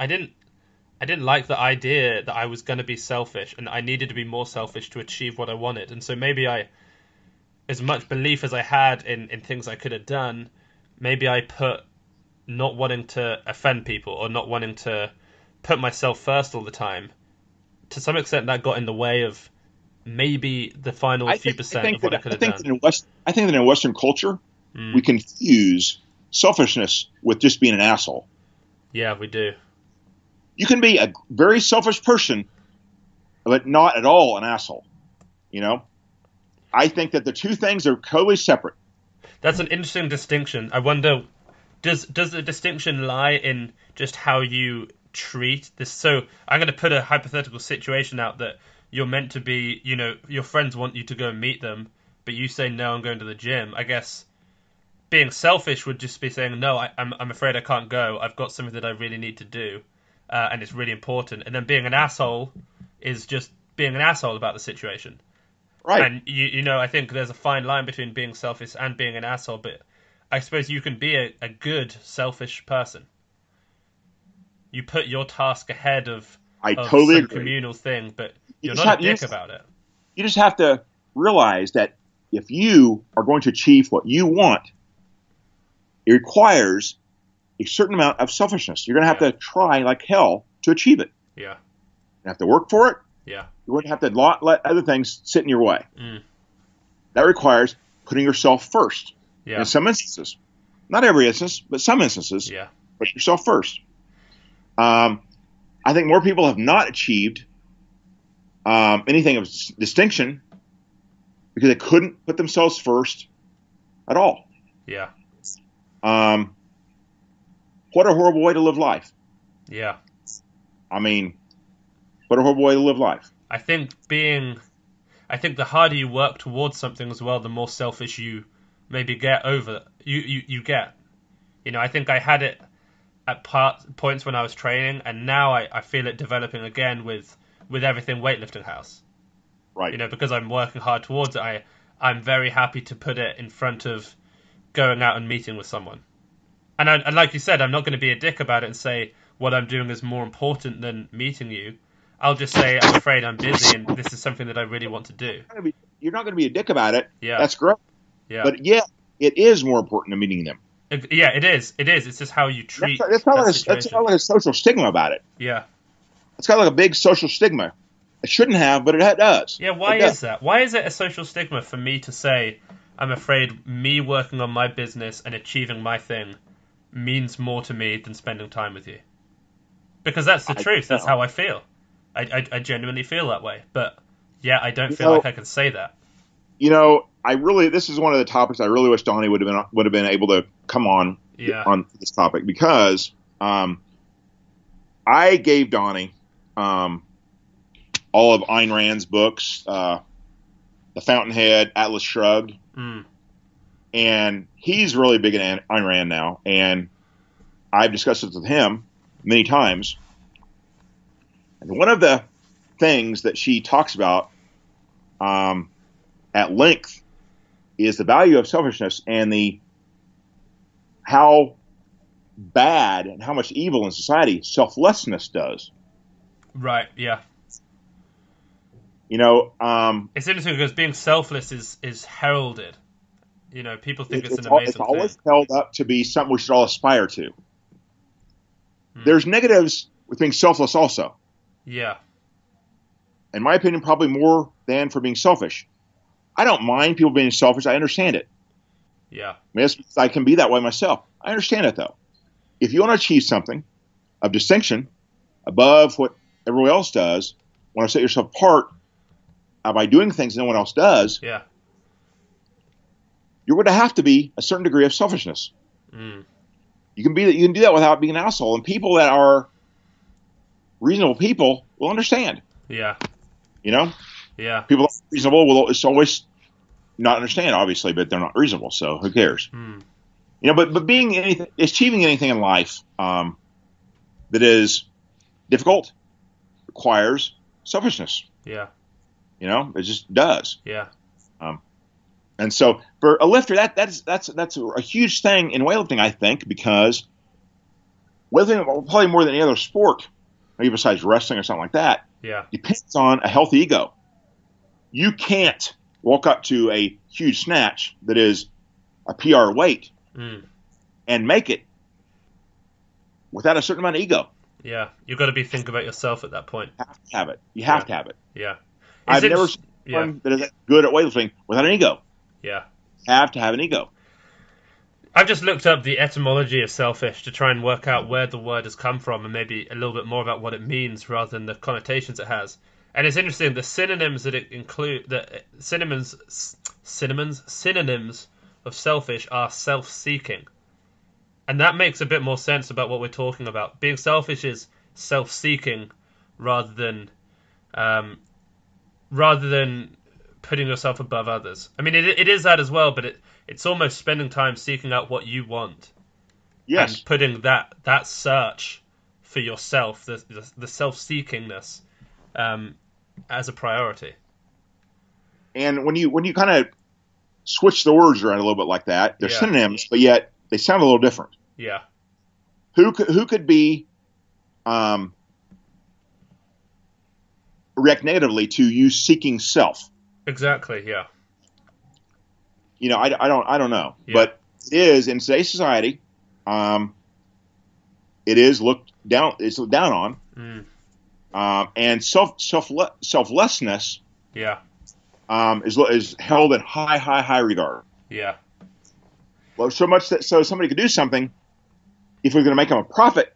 like the idea that I was going to be selfish, and I needed to be more selfish to achieve what I wanted, and so maybe as much belief as I had in things I could have done, maybe I put not wanting to offend people or not wanting to put myself first all the time. To some extent, that got in the way of maybe the final few percent of what I could have done. I think that in Western culture, we confuse selfishness with just being an asshole. Yeah, we do. You can be a very selfish person, but not at all an asshole. You know? I think that the two things are totally separate. That's an interesting distinction. I wonder, does the distinction lie in just how you treat this? So I'm going to put a hypothetical situation out that you're meant to be, your friends want you to go and meet them, but you say, no, I'm going to the gym. I guess being selfish would just be saying, no, I'm afraid I can't go. I've got something that I really need to do, and it's really important. And then being an asshole is just being an asshole about the situation. Right. And, I think there's a fine line between being selfish and being an asshole, but I suppose you can be a good, selfish person. You put your task ahead of some communal thing, but you're not a dick about it. You just have to realize that if you are going to achieve what you want, it requires a certain amount of selfishness. You're going to have to try like hell to achieve it. Yeah. You have to work for it. Yeah. You're going to have to let other things sit in your way. That requires putting yourself first. Yeah. In some instances. Not every instance, but some instances. Yeah. Put yourself first. I think more people have not achieved anything of distinction because they couldn't put themselves first at all. Yeah. What a horrible way to live life. Yeah. I mean, what a horrible way to live life. I think the harder you work towards something as well, the more selfish you maybe get over. You get. I think I had it at points when I was training, and now I feel it developing again with everything Weightlifting House. Right. Because I'm working hard towards it, I'm very happy to put it in front of going out and meeting with someone. And like you said, I'm not going to be a dick about it and say what I'm doing is more important than meeting you. I'll just say, I'm afraid I'm busy and this is something that I really want to do. You're not going to be a dick about it. Yeah. That's great. Yeah. But yeah, it is more important than meeting them. Yeah, it is. It is. It's just how you treat that's not like a social stigma about it. Yeah. It's got like a big social stigma. It shouldn't have, but it does. Yeah, why is that? Why is it a social stigma for me to say, I'm afraid me working on my business and achieving my thing means more to me than spending time with you. Because that's the truth. That's how I feel. I genuinely feel that way. But yeah, I don't feel like I can say that. This is one of the topics I really wish Donnie would have been able to come on this topic, because I gave Donnie all of Ayn Rand's books, The Fountainhead, Atlas Shrugged, and he's really big in Ayn Rand now, and I've discussed it with him many times. And one of the things that she talks about at length is the value of selfishness and how bad and how much evil in society selflessness does. Right, yeah. It's interesting because being selfless is heralded. People think it's an amazing thing. It's always held up to be something we should all aspire to. There's negatives with being selfless also. Yeah. In my opinion, probably more than for being selfish. I don't mind people being selfish. I understand it. Yeah. I can be that way myself. I understand it, though. If you want to achieve something of distinction above what everyone else does, want to set yourself apart by doing things no one else does, yeah, you're going to have to be a certain degree of selfishness. You can do that without being an asshole, and people that are reasonable people will understand. Yeah. Yeah. People that are reasonable will always not understand, obviously, but they're not reasonable, so who cares? But achieving anything in life that is difficult requires selfishness. Yeah. It just does. Yeah. And so for a lifter, that's a huge thing in weightlifting, I think, because weightlifting, probably more than any other sport, maybe besides wrestling or something like that, depends on a healthy ego. You can't walk up to a huge snatch that is a PR weight and make it without a certain amount of ego. Yeah, you've got to be thinking about yourself at that point. You have to have it. You have to have it. Yeah. I've never seen someone that is good at weightlifting without an ego. Yeah. You have to have an ego. I've just looked up the etymology of selfish to try and work out where the word has come from and maybe a little bit more about what it means rather than the connotations it has. And it's interesting, the synonyms that it include, synonyms of selfish are self-seeking. And that makes a bit more sense about what we're talking about. Being selfish is self-seeking rather than putting yourself above others. I mean, it is that as well, but it's almost spending time seeking out what you want. Yes. And putting that search for yourself, the self-seekingness, as a priority. And when you kind of switch the words around a little bit like that, they're synonyms, but yet they sound a little different. Yeah. Who could be react negatively to you seeking self? Exactly. Yeah. I don't know, but it is in today's society. It is looked down. It's looked down on. And selflessness. Yeah. Is held in high regard. Yeah. Well, so much that somebody could do something if we're going to make them a profit,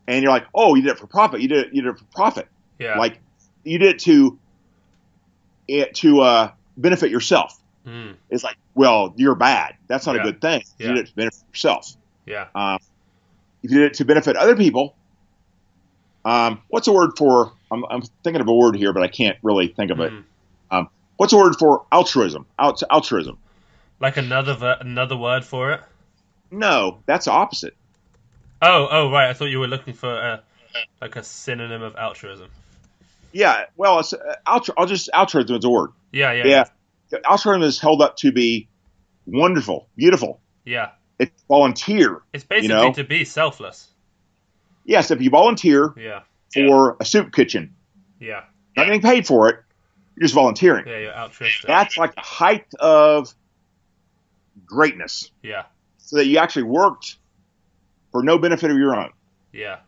and you're like, oh, you did it for profit. You did it for profit. Yeah. Like you did it to benefit yourself. It's like, well, you're bad. That's not a good thing. You did it to benefit yourself. Yeah. If you did it to benefit other people, what's a word for? I'm thinking of a word here, but I can't really think of it. What's a word for altruism? Altruism. Like another word for it? No, that's the opposite. Oh, right. I thought you were looking for a synonym of altruism. Yeah, well, it's altruism is a word. Yeah. Altruism is held up to be wonderful, beautiful. Yeah. It's volunteer. It's basically to be selfless. Yes, if you volunteer for a soup kitchen, not getting paid for it, you're just volunteering. Yeah, you're altruistic. That's like the height of greatness. Yeah. So that you actually worked for no benefit of your own. Yeah.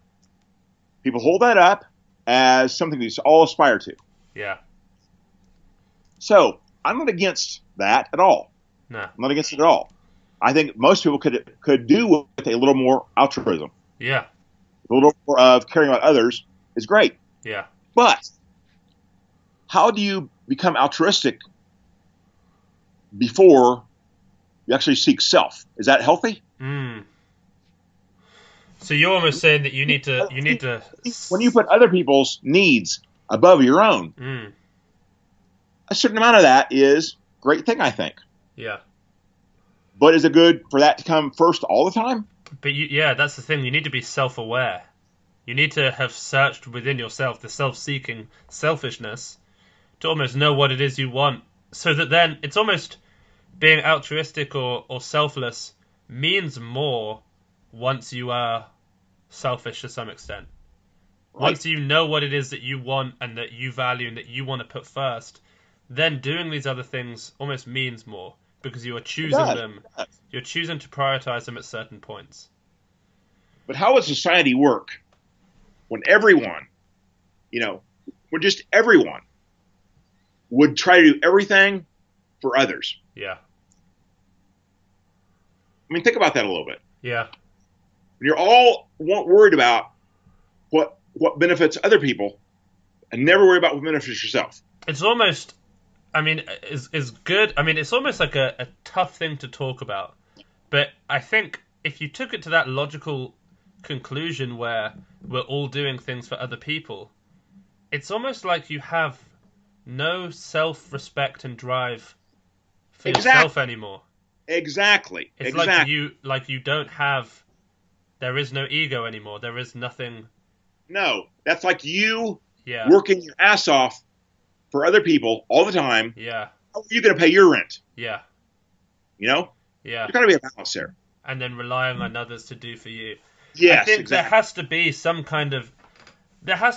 People hold that up as something we all aspire to. Yeah. So I'm not against that at all. No. I'm not against it at all. I think most people could do with a little more altruism. Yeah. A little more of caring about others is great. Yeah. But how do you become altruistic before you actually seek self? Is that healthy? Mm. So you're almost saying that you need to. When you put other people's needs above your own, Mm. a certain amount of that is a great thing, I think. Yeah. But is it good for that to come first all the time? But yeah, that's the thing. You need to be self-aware. You need to have searched within yourself the self-seeking selfishness to almost know what it is you want, so that then it's almost being altruistic or selfless means more once you are selfish to some extent. Right. Once you know what it is that you want and that you value and that you want to put first, then doing these other things almost means more because you are choosing them. You're choosing to prioritize them at certain points. But how would society work when everyone, when just everyone would try to do everything for others? Yeah. I mean, think about that a little bit. Yeah. When you're all worried about what benefits other people and never worry about what benefits yourself. It's almost, is good. I mean, it's almost like a tough thing to talk about. But I think if you took it to that logical conclusion where we're all doing things for other people, it's almost like you have no self-respect and drive for yourself anymore. Exactly. It's like you don't have. There is no ego anymore. There is nothing. No, that's like you working your ass off for other people all the time. Yeah. How are you going to pay your rent? Yeah. Yeah. There's got to be a balance there. And then relying on others to do for you. Yes, I think exactly. there has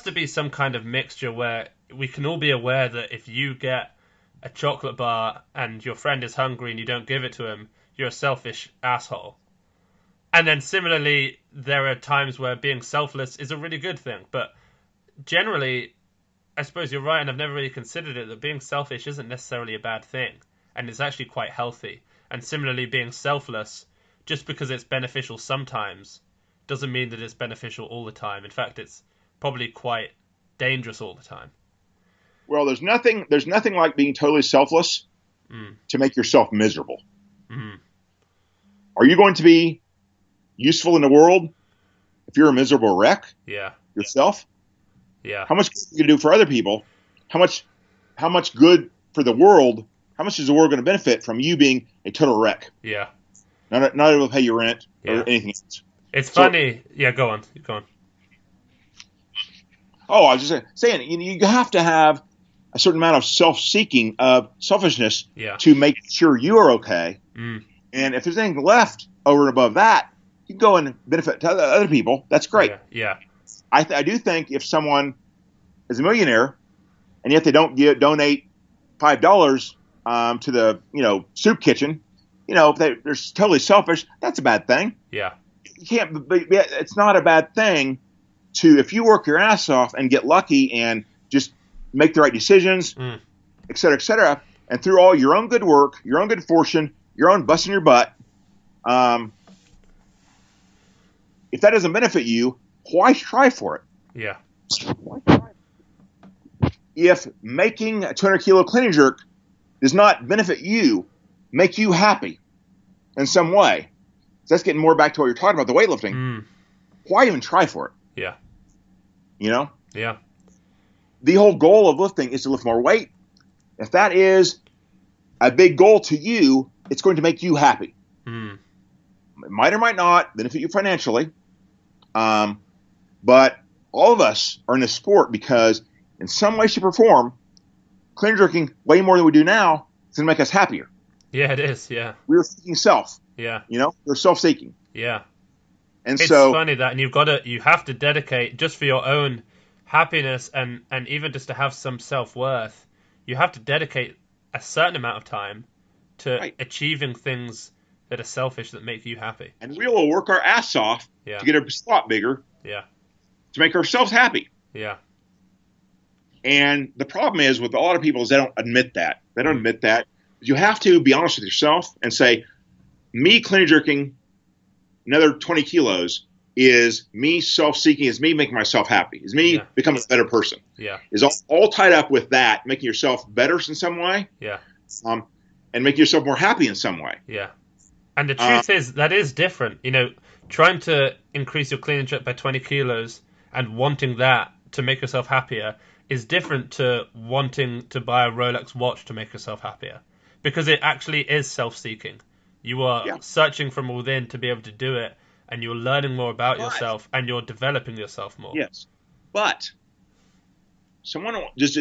to be some kind of mixture where we can all be aware that if you get a chocolate bar and your friend is hungry and you don't give it to him, you're a selfish asshole. And then similarly, there are times where being selfless is a really good thing. But generally, I suppose you're right, and I've never really considered it, that being selfish isn't necessarily a bad thing. And it's actually quite healthy. And similarly, being selfless, just because it's beneficial sometimes, doesn't mean that it's beneficial all the time. In fact, it's probably quite dangerous all the time. Well, there's nothing like being totally selfless to make yourself miserable. Mm. Are you going to be useful in the world if you're a miserable wreck? Yeah. Yourself? Yeah. How much good are you going to do for other people? How much good for the world? How much is the world going to benefit from you being a total wreck? Yeah. Not able to pay your rent or anything else. It's funny. Yeah, go on. Go on. Oh, I was just saying, you have to have a certain amount of self-seeking, of selfishness to make sure you are okay. Mm. And if there's anything left over and above that, you can go and benefit to other people. That's great. Yeah. I do think if someone is a millionaire and yet they don't donate $5 to the soup kitchen, if they're totally selfish, that's a bad thing. Yeah. You can't. It's not a bad thing if you work your ass off and get lucky and just make the right decisions, et cetera, and through all your own good work, your own good fortune, your own busting your butt. If that doesn't benefit you, why try for it? Yeah. If making a 200-kilo clean and jerk does not benefit you, make you happy in some way, so that's getting more back to what you're talking about, the weightlifting. Why even try for it? Yeah. Yeah. The whole goal of lifting is to lift more weight. If that is a big goal to you, it's going to make you happy. It might or might not benefit you financially. But all of us are in this sport because in some way, shape, or form, clean and jerking way more than we do now is going to make us happier. Yeah, it is. Yeah. We're seeking self. Yeah. We're self-seeking. Yeah. And it's funny that, and you have to dedicate just for your own happiness and even just to have some self-worth, you have to dedicate a certain amount of time to achieving things that are selfish that make you happy. And we will work our ass off to get our squat bigger. Yeah. To make ourselves happy. Yeah. And the problem is with a lot of people is they don't admit that. They don't admit that. You have to be honest with yourself and say, me clean and jerking another 20 kilos is me self-seeking, is me making myself happy, is me becoming a better person. Yeah. Is all tied up with that, making yourself better in some way. Yeah. And making yourself more happy in some way. Yeah. And the truth is, that is different. You know, trying to increase your clean and jerk by 20 kilos and wanting that to make yourself happier is different to wanting to buy a Rolex watch to make yourself happier. Because it actually is self-seeking. You are searching from within to be able to do it, and you're learning more about yourself, and you're developing yourself more. Yes. But someone just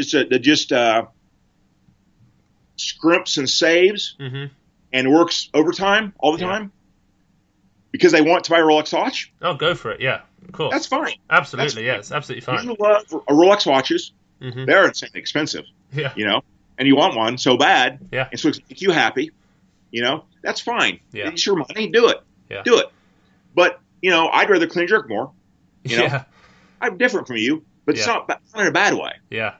scrimps and saves and works overtime all the time because they want to buy a Rolex watch. Oh, go for it. Yeah, of course. That's fine. Absolutely, yes. Absolutely fine. You love Rolex watches. They're insanely expensive. Yeah. You know, and you want one so bad. Yeah. And so it's make you happy. You know, that's fine. Yeah. It's your money. Do it. Yeah. Do it. But, you know, I'd rather clean and jerk more. You know? Yeah. I'm different from you, but it's not in a bad way. Yeah.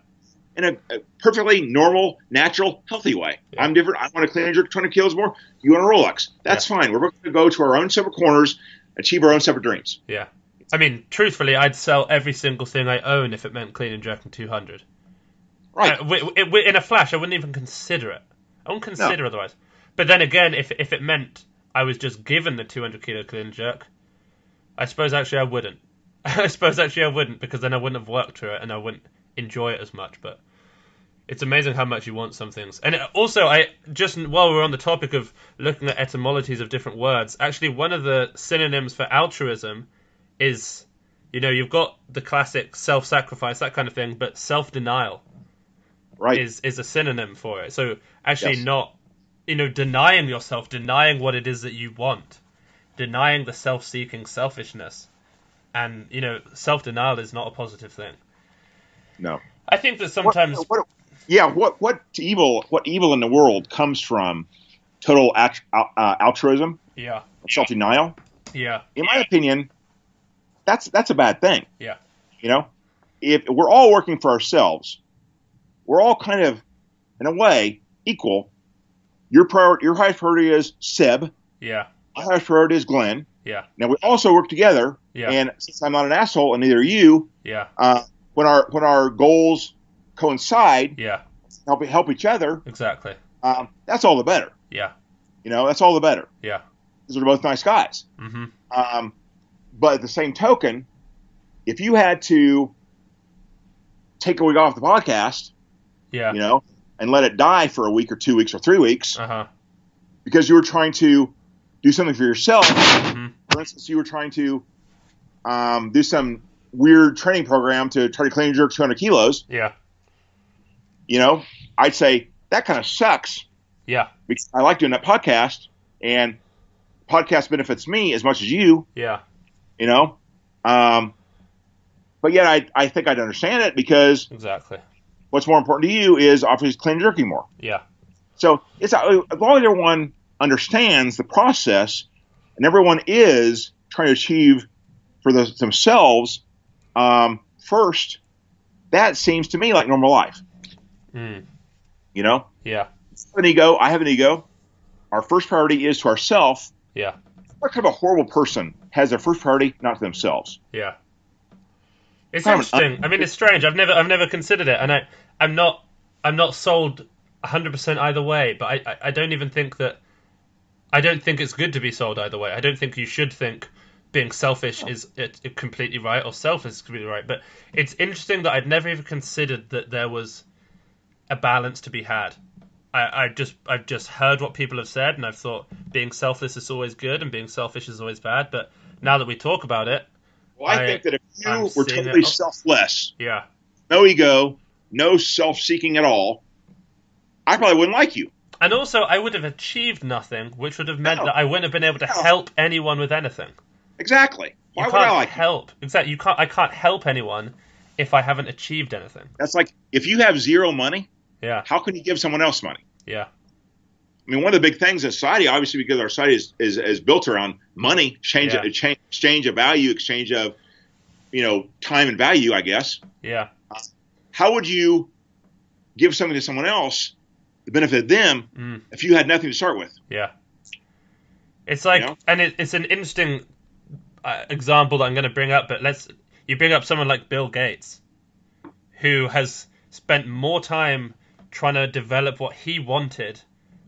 In a perfectly normal, natural, healthy way. Yeah. I'm different. I want to clean and jerk 20 kilos more. You want a Rolex. That's fine. We're going to go to our own separate corners, achieve our own separate dreams. Yeah. I mean, truthfully, I'd sell every single thing I own if it meant clean and jerking 200. Right. In a flash, I wouldn't even consider it. I wouldn't consider otherwise. But then again, if it meant I was just given the 200 kilo clean and jerk, I suppose actually I wouldn't. Because then I wouldn't have worked through it and I wouldn't enjoy it as much. But it's amazing how much you want some things. And also, while we're on the topic of looking at etymologies of different words, actually one of the synonyms for altruism is, you know, you've got the classic self-sacrifice, that kind of thing, but self-denial is a synonym for it. So actually not, you know, denying yourself, denying what it is that you want, denying the self-seeking selfishness. And, you know, self-denial is not a positive thing. No. I think that sometimes... What evil in the world comes from total altruism? Yeah. Self-denial? Yeah. In my opinion, that's a bad thing. Yeah. You know? If we're all working for ourselves, we're all kind of, in a way, equal. Your highest priority is Seb. Yeah. My highest priority is Glenn. Yeah. Now we also work together. Yeah. And since I'm not an asshole, and neither are you. Yeah. When our goals coincide. Yeah. Help each other. Exactly. That's all the better. Yeah. You know, that's all the better. Yeah. Because we're both nice guys. Mm-hmm. But at the same token, if you had to take a week off the podcast, you know, and let it die for a week or 2 weeks or 3 weeks, because you were trying to do something for yourself. For instance, you were trying to do some weird training program to try to clean and jerk 200 kilos. Yeah. You know, I'd say that kind of sucks. Yeah. Because I like doing that podcast, and podcast benefits me as much as you. Yeah. You know? But yet I think I'd understand it because what's more important to you is obviously clean and jerking more. Yeah. So it's as long as everyone understands the process and everyone is trying to achieve for themselves first, that seems to me like normal life. You know? Yeah. I have an ego. I have an ego. Our first priority is to ourselves. Yeah. What kind of a horrible person has their first priority not to themselves? Yeah. It's interesting. I mean, it's strange. I've never considered it, and I'm not sold 100% either way. But I don't even think that. I don't think it's good to be sold either way. I don't think you should think being selfish is completely right or selfish is completely right. But it's interesting that I'd never even considered that there was a balance to be had. I've just heard what people have said, and I've thought being selfless is always good and being selfish is always bad. But now that we talk about it, well, I think that if you were totally selfless, yeah, no ego, no self-seeking at all, I probably wouldn't like you. And also, I would have achieved nothing, which would have meant that I wouldn't have been able to help anyone with anything. Exactly. Why would I like help? You? Exactly. I can't help anyone if I haven't achieved anything. That's like if you have zero money. Yeah. How can you give someone else money? Yeah. I mean, one of the big things in society, obviously, because our society is built around money, exchange of value, exchange of, you know, time and value, I guess. Yeah. How would you give something to someone else to benefit them if you had nothing to start with? Yeah. It's like, You know? and it's an interesting example that I'm going to bring up, but you bring up someone like Bill Gates, who has spent more time trying to develop what he wanted,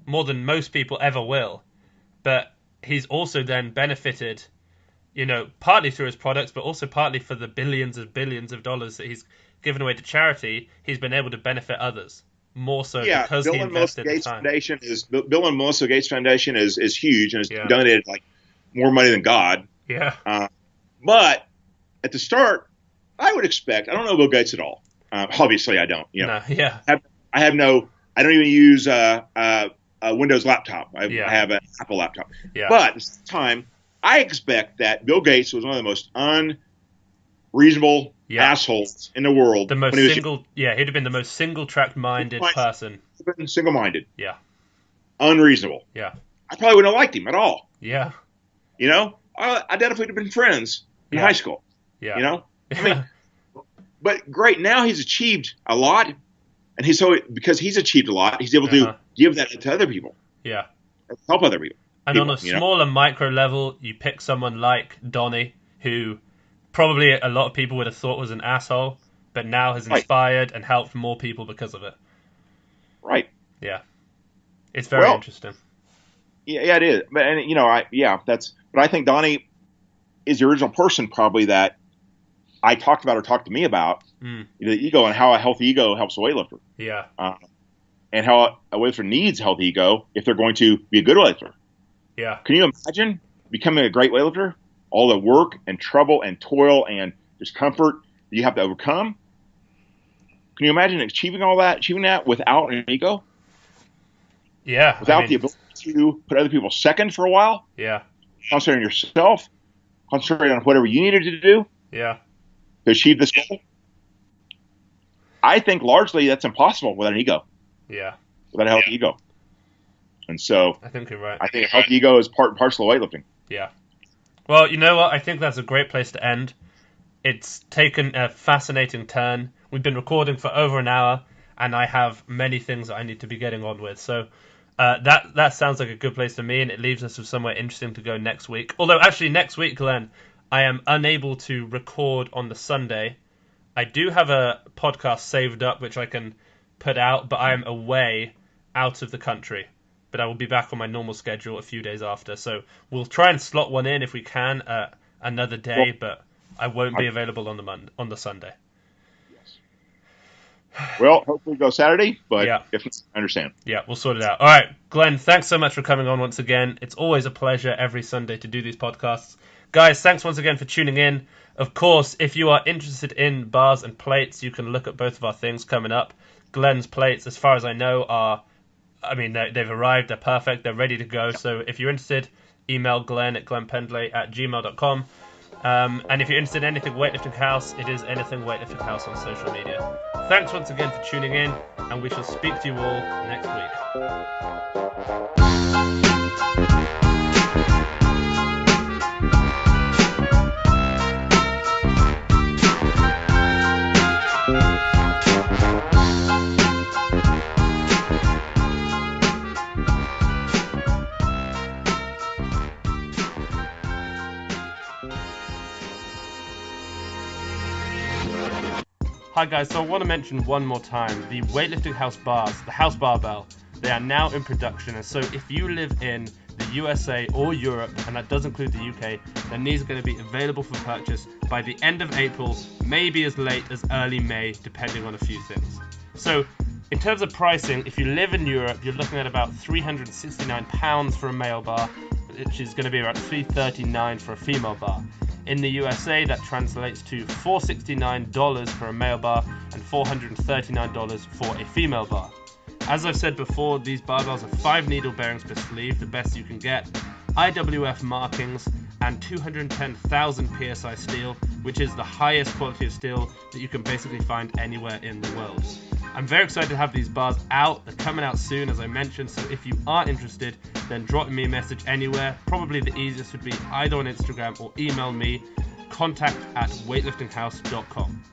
more than most people ever will, but he's also then benefited, partly through his products, but also partly for the billions of dollars that he's given away to charity. He's been able to benefit others more so because he invested the time. Bill and Melinda Gates Foundation is huge and has donated like more money than God. Yeah. But at the start, I would expect. I don't know Bill Gates at all. Obviously, I don't. No, yeah. I don't even use a Windows laptop. I have an Apple laptop. Yeah. But at the same time, I expect that Bill Gates was one of the most unreasonable assholes in the world. He'd have been the most single-track-minded person. Single-minded. Yeah. Unreasonable. Yeah. I probably wouldn't have liked him at all. Yeah. I definitely would have been friends in high school. Yeah. I mean, but great, now he's achieved a lot, and because he's achieved a lot, he's able to give that to other people. Yeah. Help other people. And on a smaller micro level, you pick someone like Donnie, who probably a lot of people would have thought was an asshole, but now has inspired and helped more people because of it. Right. Yeah. It's very interesting. Yeah, it is. But but I think Donnie is the original person probably that I talked to me about the ego and how a healthy ego helps a weightlifter. Yeah. And how a weightlifter needs a healthy ego if they're going to be a good weightlifter. Yeah. Can you imagine becoming a great weightlifter? All the work and trouble and toil and discomfort that you have to overcome. Can you imagine achieving that without an ego? Yeah. Without the ability to put other people second for a while? Yeah. Concentrate on yourself. Concentrate on whatever you needed to do. Yeah. To achieve this goal. I think largely that's impossible without an ego. Yeah. Without a healthy ego. And so I think you're right. I think a healthy ego is part and parcel of weightlifting. Yeah. Well, you know what? I think that's a great place to end. It's taken a fascinating turn. We've been recording for over an hour, and I have many things that I need to be getting on with. So that sounds like a good place for me, and it leaves us with somewhere interesting to go next week. Although, actually, next week, Glenn, I am unable to record on the Sunday. I do have a podcast saved up, which I can put out, but I am away out of the country. But I will be back on my normal schedule a few days after. So we'll try and slot one in if we can another day, but I won't be available on the Sunday. Yes. Well, hopefully go Saturday, but if not, I understand. Yeah, we'll sort it out. All right, Glenn, thanks so much for coming on once again. It's always a pleasure every Sunday to do these podcasts. Guys, thanks once again for tuning in. Of course, if you are interested in bars and plates, you can look at both of our things coming up. Glenn's plates, as far as I know, they've arrived, they're perfect, they're ready to go. So if you're interested, email Glenn at glennpendley@gmail.com. And if you're interested in anything Weightlifting House, it is anything Weightlifting House on social media. Thanks once again for tuning in, and we shall speak to you all next week. Hi guys, so I want to mention one more time, the Weightlifting House bars, the House Barbell, they are now in production, and so if you live in the USA or Europe, and that does include the UK, then these are going to be available for purchase by the end of April, maybe as late as early May, depending on a few things. So, in terms of pricing, if you live in Europe, you're looking at about £369 for a male bar, which is going to be about $339 for a female bar. In the USA, that translates to $469 for a male bar and $439 for a female bar. As I've said before, these barbells are 5 needle bearings per sleeve, the best you can get, IWF markings, and 210,000 PSI steel, which is the highest quality of steel that you can basically find anywhere in the world. I'm very excited to have these bars out. They're coming out soon, as I mentioned, so if you are interested, then drop me a message anywhere. Probably the easiest would be either on Instagram or email me, contact@weightliftinghouse.com.